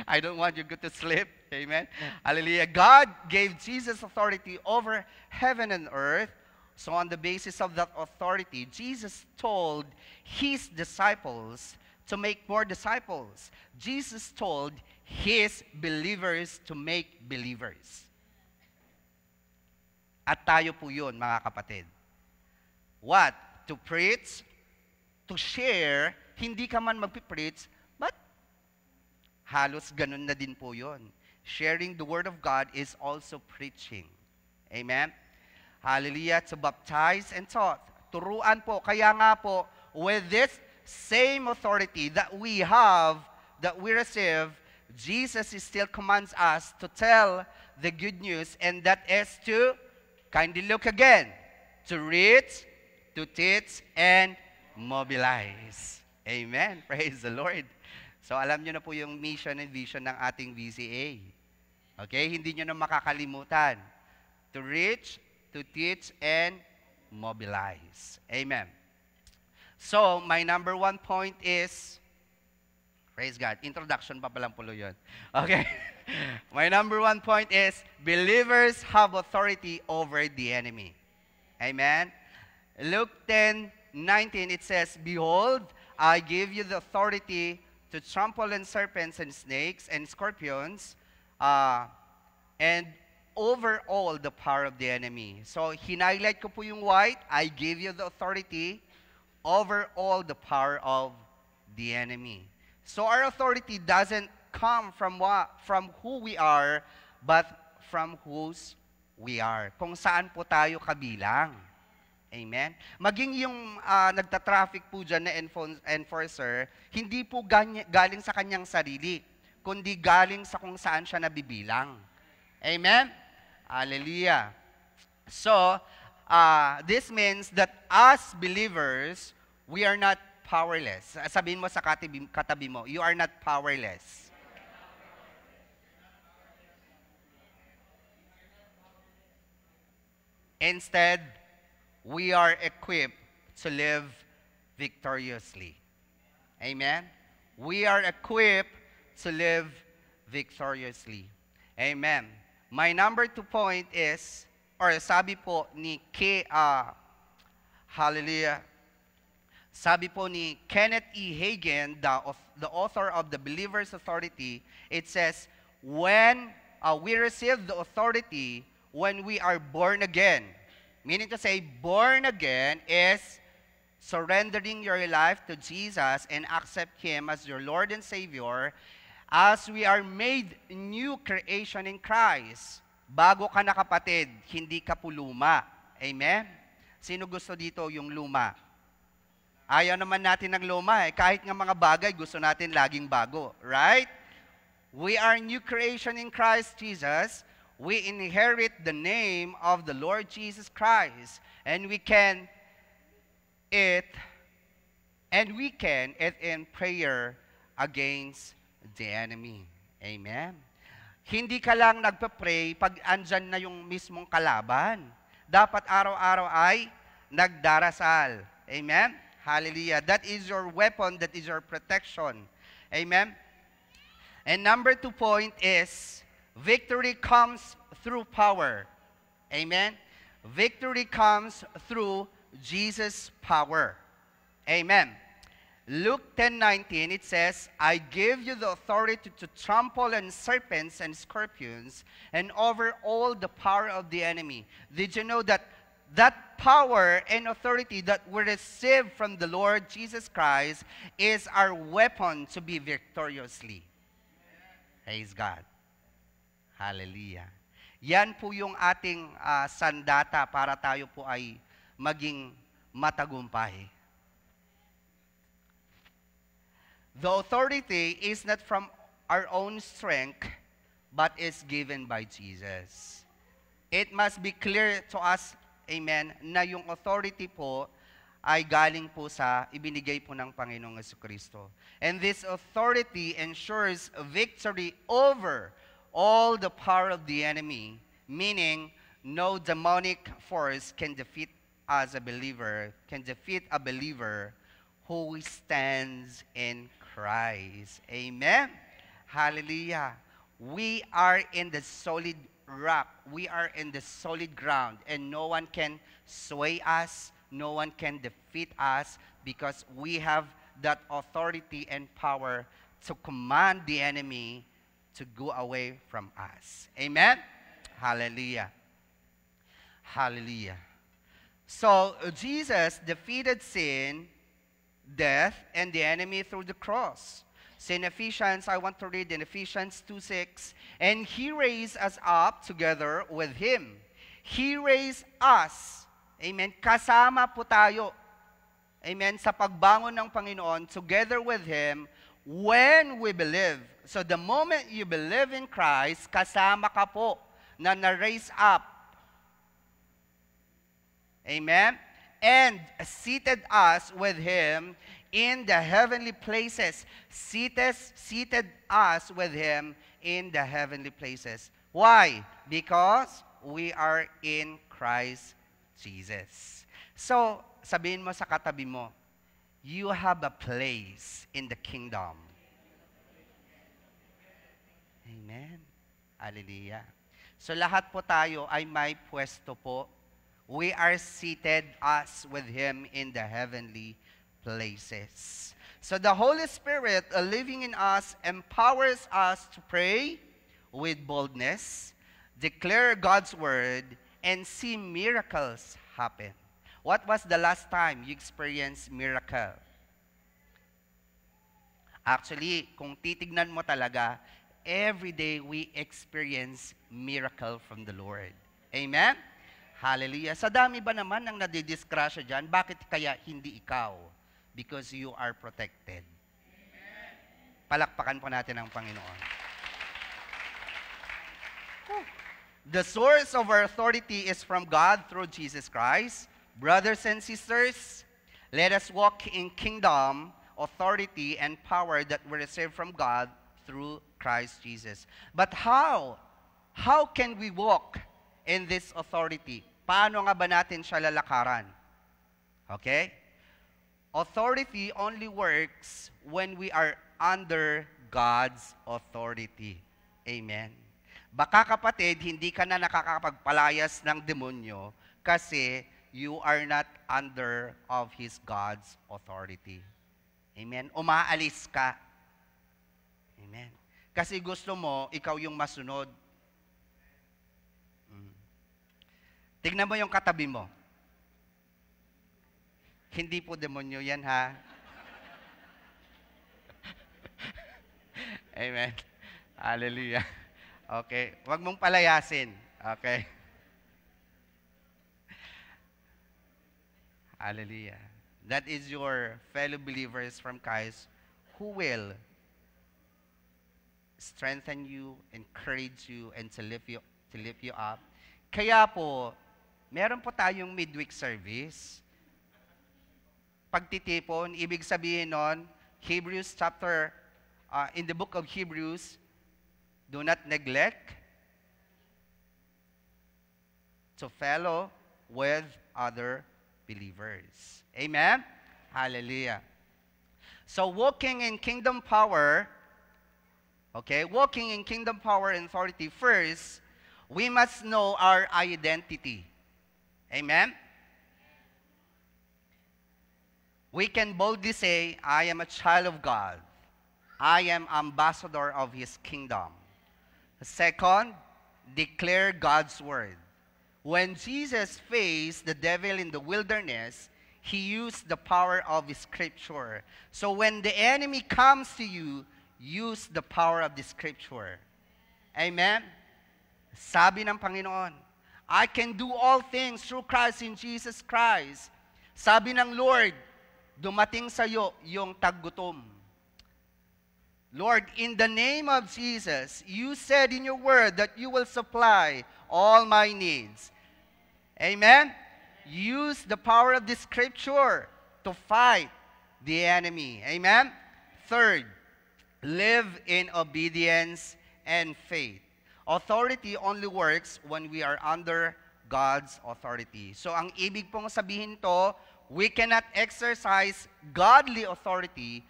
I don't want you to go to sleep. Amen? Hallelujah. God gave Jesus authority over heaven and earth. So on the basis of that authority, Jesus told His disciples to make more disciples. Jesus told His believers to make believers. At tayo po yun, mga kapatid. What? To preach, to share, hindi ka man magpipreach, but halos ganun na din po yun. Sharing the Word of God is also preaching. Amen? Hallelujah. To baptize and taught. Turuan po. Kaya nga po, with this same authority that we have, that we receive, Jesus still commands us to tell the good news, and that is to, kindly look again, to reach, to teach, and mobilize. Amen. Praise the Lord. So alam nyo na po yung mission and vision ng ating VCA. Okay? Hindi nyo na makakalimutan. To reach, to teach, and mobilize. Amen. So, my number one point is, praise God, introduction pa palang pulo yun. Okay? My number one point is, believers have authority over the enemy. Amen? Luke 10:19, it says, Behold, I give you the authority to trample on serpents and snakes and scorpions, and over all the power of the enemy. So, hinighlight ko po yung white, I give you the authority over all the power of the enemy. So, our authority doesn't come from who we are, but from whose we are. Kung saan po tayo kabilang. Amen? Maging yung nagta-traffic po dyan na enforcer, hindi po galing sa kanyang sarili, kundi galing sa kung saan siya nabibilang. Amen? Hallelujah. So, this means that as believers, we are not powerless. Sabihin mo sa katabi mo, you are not powerless. Instead, we are equipped to live victoriously. Amen? We are equipped to live victoriously. Amen. My number 2 point is, or sabi po ni sabi po ni Kenneth E. Hagin, the author of The Believer's Authority, it says, when we receive the authority, when we are born again, meaning to say, born again is surrendering your life to Jesus and accept Him as your Lord and Savior, as we are made new creation in Christ. Bago ka na kapatid, hindi ka po luma. Amen? Sino gusto dito yung luma? Ayaw naman natin ng luma eh. Kahit nga mga bagay, gusto natin laging bago. Right? We are new creation in Christ Jesus. We inherit the name of the Lord Jesus Christ. And we can eat in prayer against the enemy. Amen? Hindi ka lang nagpa-pray pag andyan na yung mismong kalaban. Dapat araw-araw ay nagdarasal. Amen? Hallelujah. That is your weapon. That is your protection. Amen? And number 2 point is, victory comes through power. Amen? Victory comes through Jesus' power. Amen. Luke 10:19, it says, I give you the authority to trample on serpents and scorpions and over all the power of the enemy. Did you know that that power and authority that we receive from the Lord Jesus Christ is our weapon to be victoriously? Praise God. Hallelujah. Yan po yung ating sandata para tayo po ay maging matagumpay. The authority is not from our own strength, but is given by Jesus. It must be clear to us, amen, na yung authority po ay galing po sa ibinigay po ng Panginoong Jesucristo. And this authority ensures victory over all the power of the enemy, meaning no demonic force can defeat us a believer who stands in Christ. Amen? Hallelujah. We are in the solid rock. We are in the solid ground, and no one can sway us, no one can defeat us, because we have that authority and power to command the enemy to go away from us. Amen? Hallelujah. Hallelujah. So, Jesus defeated sin, death, and the enemy through the cross. So in Ephesians, I want to read in Ephesians 2:6, and He raised us up together with Him. He raised us. Amen. Kasama po tayo. Amen. Sa pagbangon ng Panginoon, together with Him, when we believe. So the moment you believe in Christ, kasama ka po na na-raise up. Amen. And seated us with Him in the heavenly places. Seated us with Him in the heavenly places. Why? Because we are in Christ Jesus. So, sabihin mo sa katabi mo, you have a place in the kingdom. Amen. Hallelujah. So, lahat po tayo ay may pwesto po. We are seated us with Him in the heavenly places. So the Holy Spirit living in us empowers us to pray with boldness, declare God's word, and see miracles happen. What was the last time you experienced miracle? Actually, kung titignan mo talaga, every day we experience miracle from the Lord. Amen? Hallelujah. Sa dami ba naman ang nadidisgrasya dyan, bakit kaya hindi ikaw? Because you are protected. Amen. Palakpakan po natin ang Panginoon. The source of our authority is from God through Jesus Christ. Brothers and sisters, let us walk in kingdom, authority, and power that we receive from God through Christ Jesus. But how? How can we walk in this authority? Paano nga ba natin siya lalakaran? Okay? Authority only works when we are under God's authority. Amen. Baka kapatid, hindi ka na nakakapagpalayas ng demonyo kasi you are not under of His God's authority. Amen. Umaalis ka. Amen. Kasi gusto mo, ikaw yung masunod. Tignan mo yung katabi mo. Hindi po demonyo yan, ha? Amen. Hallelujah. Okay. Huwag mong palayasin. Okay. Hallelujah. That is your fellow believers from Christ who will strengthen you, encourage you, and to lift you up. Kaya po, meron po tayong midweek service. Pagtitipon, ibig sabihin nun, Hebrews chapter, in the book of Hebrews, do not neglect to fellow with other believers. Amen? Hallelujah. So walking in kingdom power, okay, walking in kingdom power and authority, first, we must know our identity. Amen? We can boldly say, I am a child of God. I am ambassador of His kingdom. Second, declare God's word. When Jesus faced the devil in the wilderness, He used the power of His scripture. So when the enemy comes to you, use the power of the scripture. Amen? Sabi ng Panginoon, I can do all things through Christ in Jesus Christ. Sabi ng Lord, dumating sa iyo yung taggutom. Lord, in the name of Jesus, you said in your word that you will supply all my needs. Amen? Use the power of the scripture to fight the enemy. Amen? Third, live in obedience and faith. Authority only works when we are under God's authority. So ang ibig pong sabihin to, we cannot exercise godly authority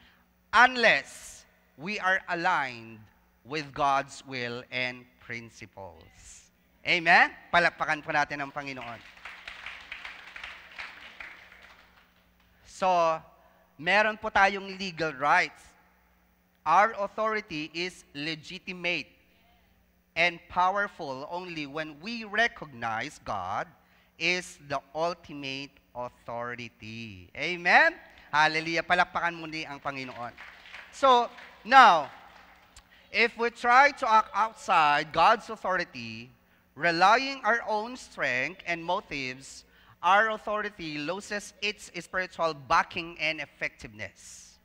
unless we are aligned with God's will and principles. Amen? Palakpakan po natin ang Panginoon. So, meron po tayong legal rights. Our authority is legitimate and powerful only when we recognize God is the ultimate authority. Amen? Hallelujah. Palakpakan muli ang Panginoon. So, now, if we try to act outside God's authority, relying our own strength and motives, our authority loses its spiritual backing and effectiveness.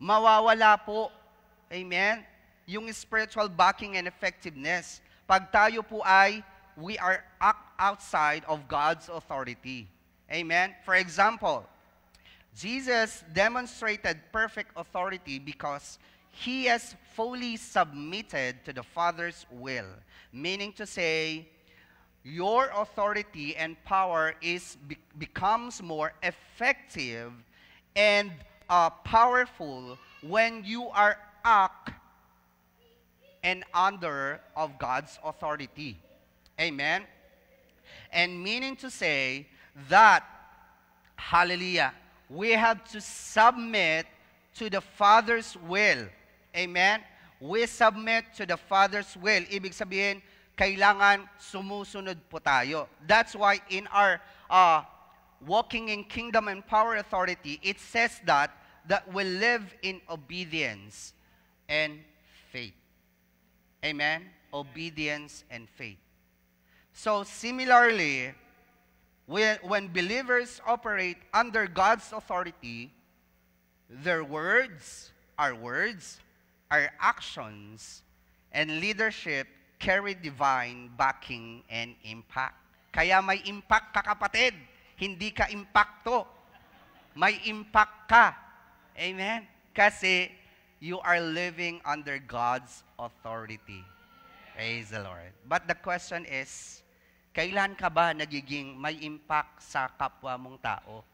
Mawawala po, amen, yung spiritual backing and effectiveness pag tayo po ay we are outside of God's authority. Amen? For example, Jesus demonstrated perfect authority because He has fully submitted to the Father's will. Meaning to say, your authority and power becomes more effective and powerful when you are and under of God's authority. Amen? And meaning to say that, hallelujah, we have to submit to the Father's will. Amen? We submit to the Father's will. Ibig sabihin, kailangan sumusunod po tayo. That's why in our walking in kingdom and power authority, it says that we live in obedience and faith. Amen? Obedience and faith. So similarly, when believers operate under God's authority, their words, our actions, and leadership carry divine backing and impact. Kaya may impact ka, kapatid. Hindi ka impacto. May impact ka. Amen? Kasi you are living under God's authority. Praise the Lord. But the question is, kailan ka ba nagiging may impact sa kapwa mong tao?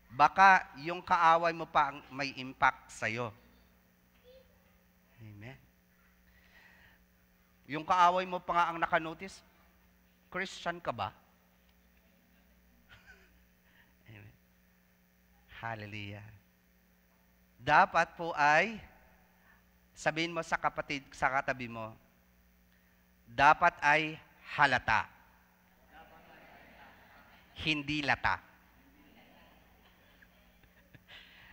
Baka yung kaaway mo pa ang may impact sa'yo. Amen. Yung kaaway mo pa nga ang nakanotice, Christian ka ba? Amen. Hallelujah. Dapat po ay, sabihin mo sa kapatid, sa katabi mo, dapat ay halata. Hindi lata.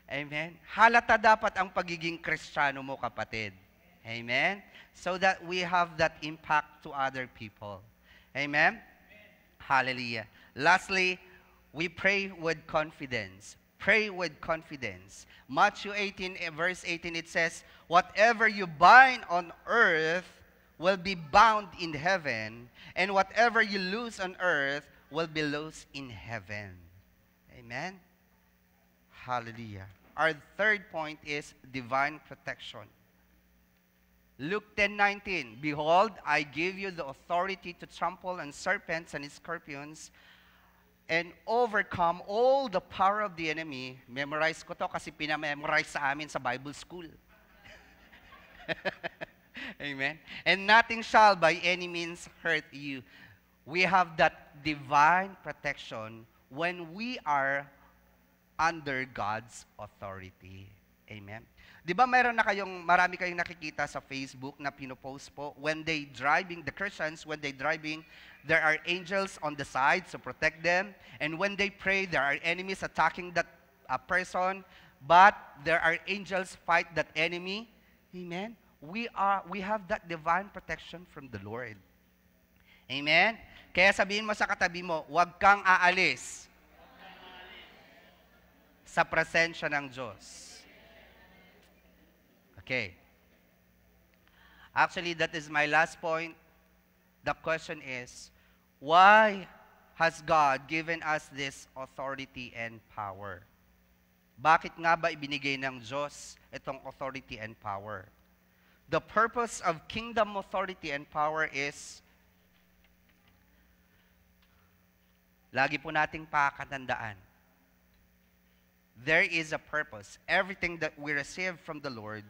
Amen? Halata dapat ang pagiging Kristiyano mo, kapatid. Amen? So that we have that impact to other people. Amen? Hallelujah. Lastly, we pray with confidence. Pray with confidence. Matthew 18, verse 18, it says, whatever you bind on earth will be bound in heaven, and whatever you loose on earth will be loosed in heaven. Amen? Hallelujah. Our third point is divine protection. Luke 10:19, behold, I give you the authority to trample on serpents and scorpions and overcome all the power of the enemy. Memorize ko to kasi pinamemorize sa amin sa Bible school. Amen. And nothing shall by any means hurt you. We have that divine protection when we are under God's authority. Amen. Di ba marami kayong nakikita sa Facebook na pinopost po, when they driving, the Christians, when they driving, there are angels on the side to protect them. And when they pray, there are enemies attacking that person, but there are angels fight that enemy. Amen. We have that divine protection from the Lord. Amen. Kaya sabihin mo sa katabi mo, huwag kang aalis sa presensya ng Diyos. Okay. Actually, that is my last point. The question is, why has God given us this authority and power? Bakit nga ba ibinigay ng Diyos itong authority and power? The purpose of kingdom authority and power is, lagi po nating pakatandaan, there is a purpose. Everything that we receive from the Lord,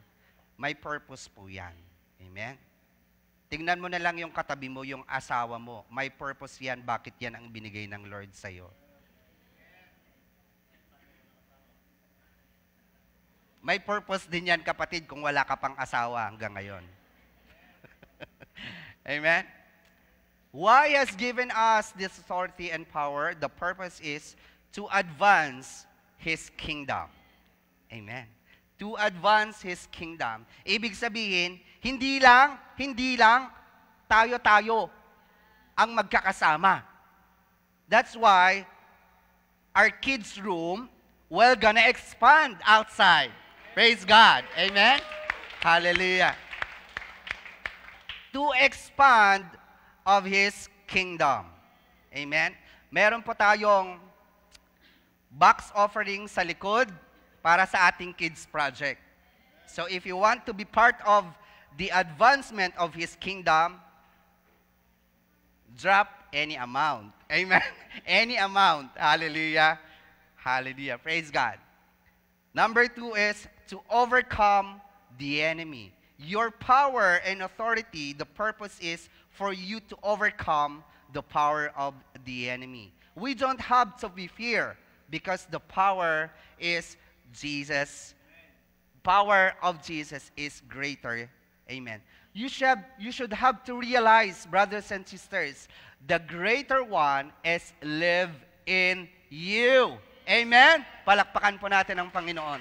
may purpose po yan. Amen? Tingnan mo na lang yung katabi mo, yung asawa mo. May purpose yan, bakit yan ang binigay ng Lord sa'yo. May purpose din yan, kapatid, kung wala ka pang asawa hanggang ngayon. Amen? Why has given us this authority and power? The purpose is to advance His kingdom. Amen. To advance His kingdom. Ibig sabihin, hindi lang tayo-tayo ang magkakasama. That's why our kids' room will gonna expand outside. Praise God. Amen? Hallelujah. To expand of His kingdom. Amen? Meron po tayong box offering sa likod para sa ating kids project. So if you want to be part of the advancement of His kingdom, drop any amount. Amen? Any amount. Hallelujah. Hallelujah. Praise God. Number 2 is to overcome the enemy. Your power and authority, the purpose is for you to overcome the power of the enemy. We don't have to be fear because the power is Jesus. Power of Jesus is greater. Amen. You should have to realize, brothers and sisters, the greater one is live in you. Amen? Palakpakan po natin ang Panginoon.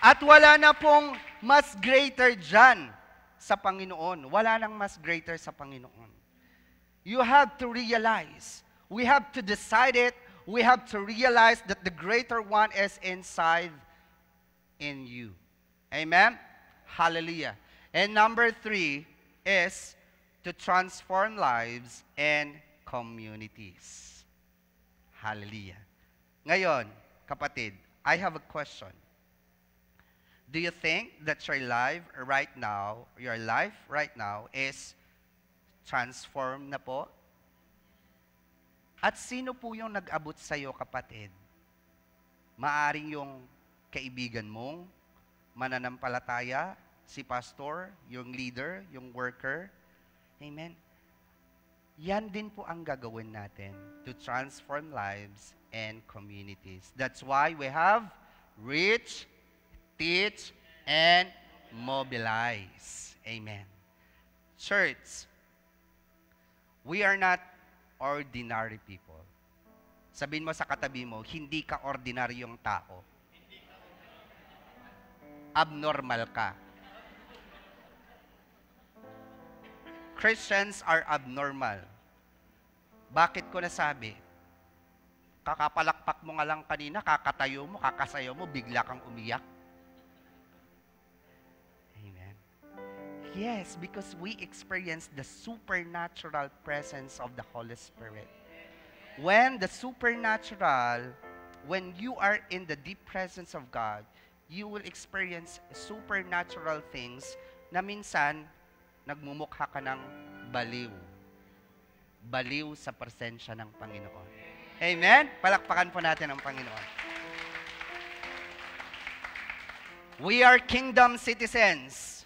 At wala na pong mas greater dyan sa Panginoon. Wala nang mas greater sa Panginoon. You have to realize. We have to decide it. We have to realize that the greater one is inside in you. Amen? Hallelujah. And number 3 is to transform lives and communities. Hallelujah. Ngayon, kapatid, I have a question. Do you think that your life right now is transformed na po? At sino po yung nag-abot sa iyo, kapatid? Maaring yung kaibigan mong mananampalataya, si pastor, yung leader, yung worker. Amen. Yan din po ang gagawin natin to transform lives and communities. That's why we have reach, teach, and mobilize. Amen. Church, we are not ordinary people. Sabihin mo sa katabi mo, hindi ka ordinaryong tao. Abnormal ka. Christians are abnormal. Bakit ko nasabi? Kakapalakpak mo nga lang kanina, kakatayo mo, kakasayo mo, bigla kang umiyak. Amen. Yes, because we experience the supernatural presence of the Holy Spirit. When the supernatural, when you are in the deep presence of God, you will experience supernatural things na minsan, nagmumukha ka ng baliw. Baliw sa presensya ng Panginoon. Amen? Palakpakan po natin ang Panginoon. We are kingdom citizens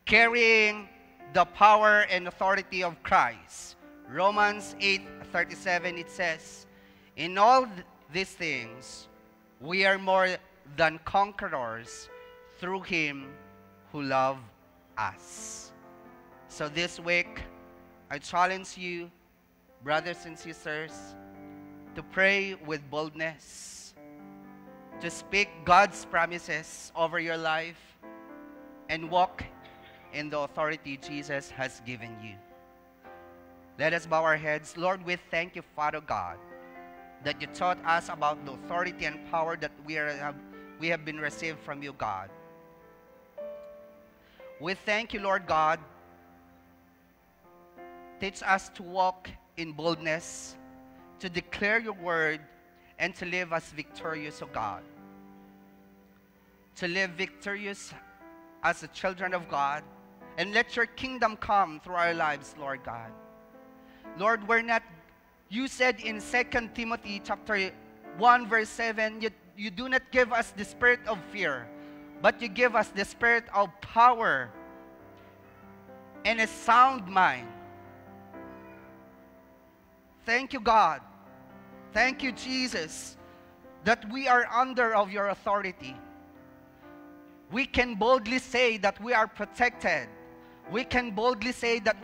carrying the power and authority of Christ. Romans 8:37, it says, in all these things, we are more than conquerors through Him who loved us. So this week, I challenge you, brothers and sisters, to pray with boldness, to speak God's promises over your life, and walk in the authority Jesus has given you. Let us bow our heads. Lord, we thank you, Father God, that you taught us about the authority and power that we have been received from you, God. We thank you, Lord God. Teach us to walk in boldness, to declare your word, and to live as victorious, O God. To live victorious as the children of God, and let your kingdom come through our lives, Lord God. Lord, you said in 2 Timothy chapter 1 verse 7, you do not give us the spirit of fear, but you give us the spirit of power and a sound mind. Thank you, God. Thank you, Jesus, that we are under of your authority. we can boldly say that we are protected. We can boldly say that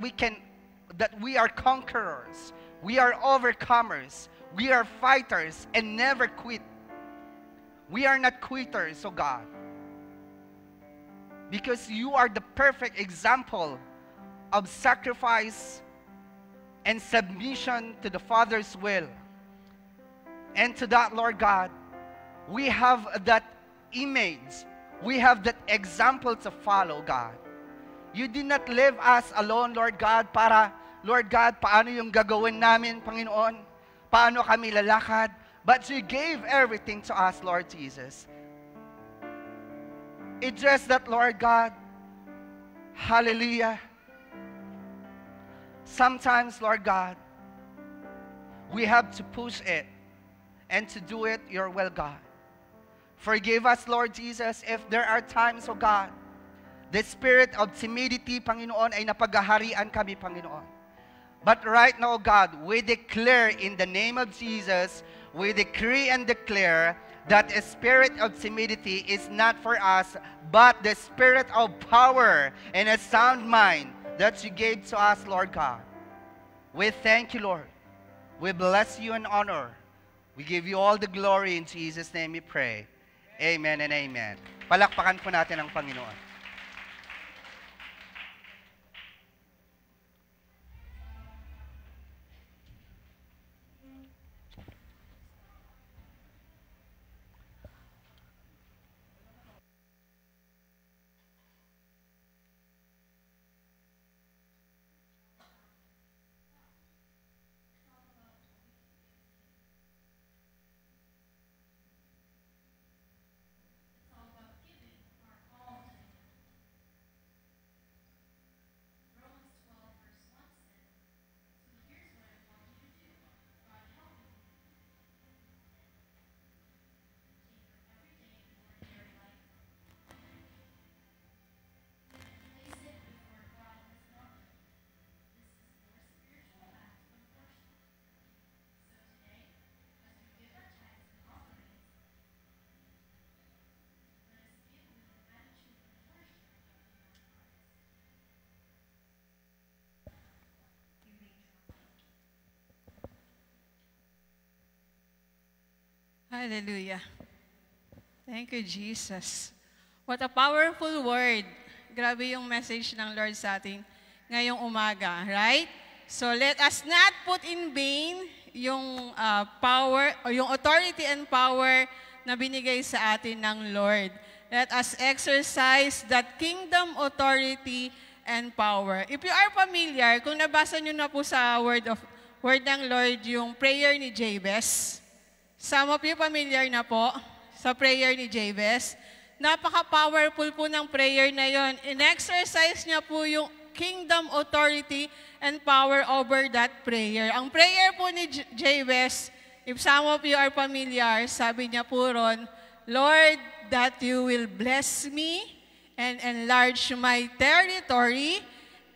we are conquerors. We are overcomers. We are fighters and never quit. We are not quitters, oh God. Because you are the perfect example of sacrifice and submission to the Father's will. And to that, Lord God, we have that image. We have that example to follow, God. You did not leave us alone, Lord God, para, Lord God, paano yung gagawin namin, Panginoon? Paano kami lalakad? But you gave everything to us, Lord Jesus. It's just that, Lord God, hallelujah. Sometimes, Lord God, we have to push it and to do it your will, God. Forgive us, Lord Jesus, if there are times, oh God, the spirit of timidity, Panginoon, ay napaghaharian kami, Panginoon. But right now, God, we declare in the name of Jesus, we decree and declare that a spirit of timidity is not for us, but the spirit of power and a sound mind that you gave to us, Lord God. We thank you, Lord. We bless you and honor. We give you all the glory. In Jesus' name we pray. Amen and amen. Palakpakan po natin ang Panginoon. Hallelujah. Thank you, Jesus. What a powerful word. Grabe yung message ng Lord sa atin ngayong umaga, right? So let us not put in vain yung power o yung authority and power na binigay sa atin ng Lord. Let us exercise that kingdom authority and power. If you are familiar, kung nabasa nyo na po sa word ng Lord yung prayer ni Jabez, some of you familiar na po sa prayer ni Jabez. Napaka-powerful po ng prayer na yon. In-exercise niya po yung kingdom authority and power over that prayer. Ang prayer po ni Jabez, if some of you are familiar, sabi niya po ron, Lord, that you will bless me and enlarge my territory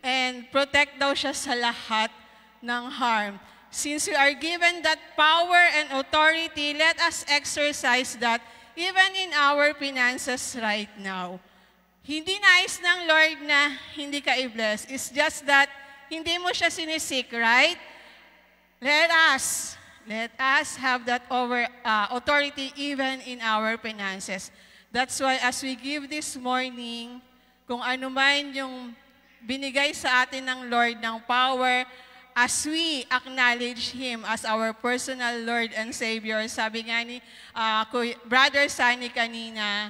and protect daw siya sa lahat ng harm. Since we are given that power and authority, let us exercise that even in our finances right now. Hindi nais ng Lord na hindi ka i-bless. It's just that hindi mo siya sinisik, right? Let us have that authority even in our finances. That's why as we give this morning, kung ano man yung binigay sa atin ng Lord ng power, as we acknowledge Him as our personal Lord and Savior, sabi nga ni Brother Sunny kanina,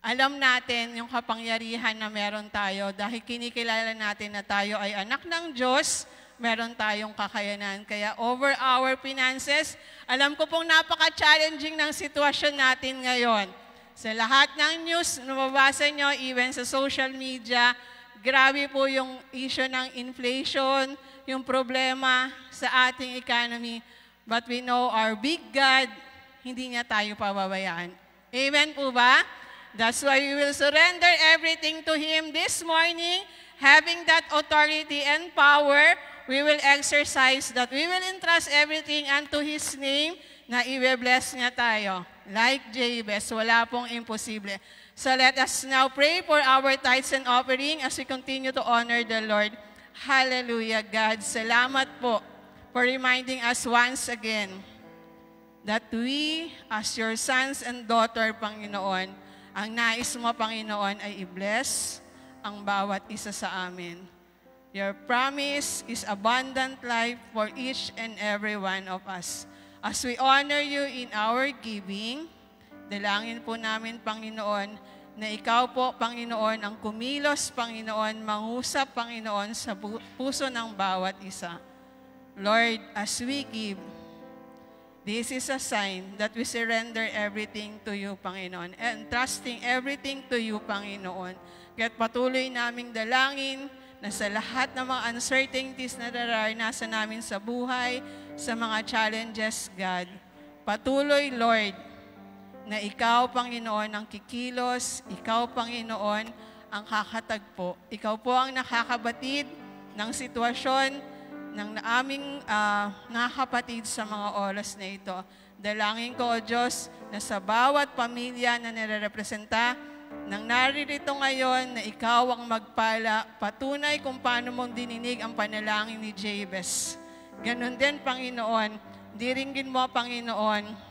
alam natin yung kapangyarihan na meron tayo dahil kinikilala natin na tayo ay anak ng Diyos, meron tayong kakayanan. Kaya over our finances, alam ko pong napaka-challenging ng sitwasyon natin ngayon. Sa lahat ng news na mababasa nyo, even sa social media, grabe po yung issue ng inflation, yung problema sa ating economy. But we know our big God, hindi niya tayo pababayaan. Amen po ba? That's why we will surrender everything to Him this morning. Having that authority and power, we will exercise that. We will entrust everything unto His name na i-bless niya tayo. Like Jabez, wala pong imposible. So let us now pray for our tithes and offering as we continue to honor the Lord. Hallelujah, God. Salamat po for reminding us once again that we, as your sons and daughter, Panginoon, ang nais mo, Panginoon, ay i-bless ang bawat isa sa amin. Your promise is abundant life for each and every one of us. As we honor you in our giving, dalangin po namin, Panginoon, na ikaw po, Panginoon, ang kumilos, Panginoon, mangusap, Panginoon, sa puso ng bawat isa. Lord, as we give, this is a sign that we surrender everything to you, Panginoon, and trusting everything to you, Panginoon. Kaya't patuloy naming dalangin na sa lahat ng mga uncertainties na nararanasan namin sa buhay, sa mga challenges, God, patuloy, Lord, na ikaw, Panginoon, ang kikilos, ikaw, Panginoon, ang kakatagpo. Ikaw po ang nakakabatid ng sitwasyon ng aming nakakapatid sa mga oras na ito. Dalangin ko, O Diyos, na sa bawat pamilya na nire-representa, nang naririto ngayon na ikaw ang magpala, patunay kung paano mong dininig ang panalangin ni Jabez. Ganon din, Panginoon, diringgin mo, Panginoon,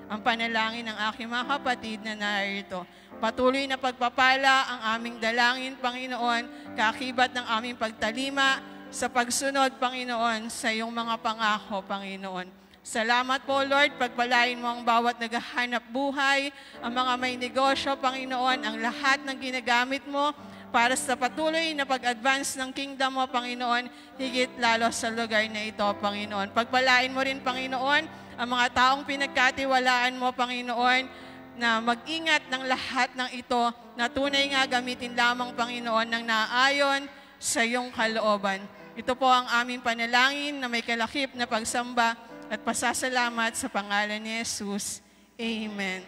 ang panalangin ng aking mga kapatid na narito. Patuloy na pagpapala ang aming dalangin, Panginoon, kaakibat ng aming pagtalima sa pagsunod, Panginoon, sa iyong mga pangako, Panginoon. Salamat po, Lord, pagpalain mo ang bawat naghahanap buhay, ang mga may negosyo, Panginoon, ang lahat ng ginagamit mo para sa patuloy na pag-advance ng kingdom mo, Panginoon, higit lalo sa lugar na ito, Panginoon. Pagpalain mo rin, Panginoon, ang mga taong pinagkatiwalaan mo, Panginoon, na mag-ingat ng lahat ng ito na tunay nga gamitin lamang, Panginoon, ng naayon sa iyong kalooban. Ito po ang aming panalangin na may kalakip na pagsamba at pasasalamat sa pangalan ni Jesus. Amen.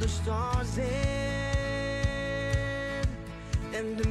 Stars in and the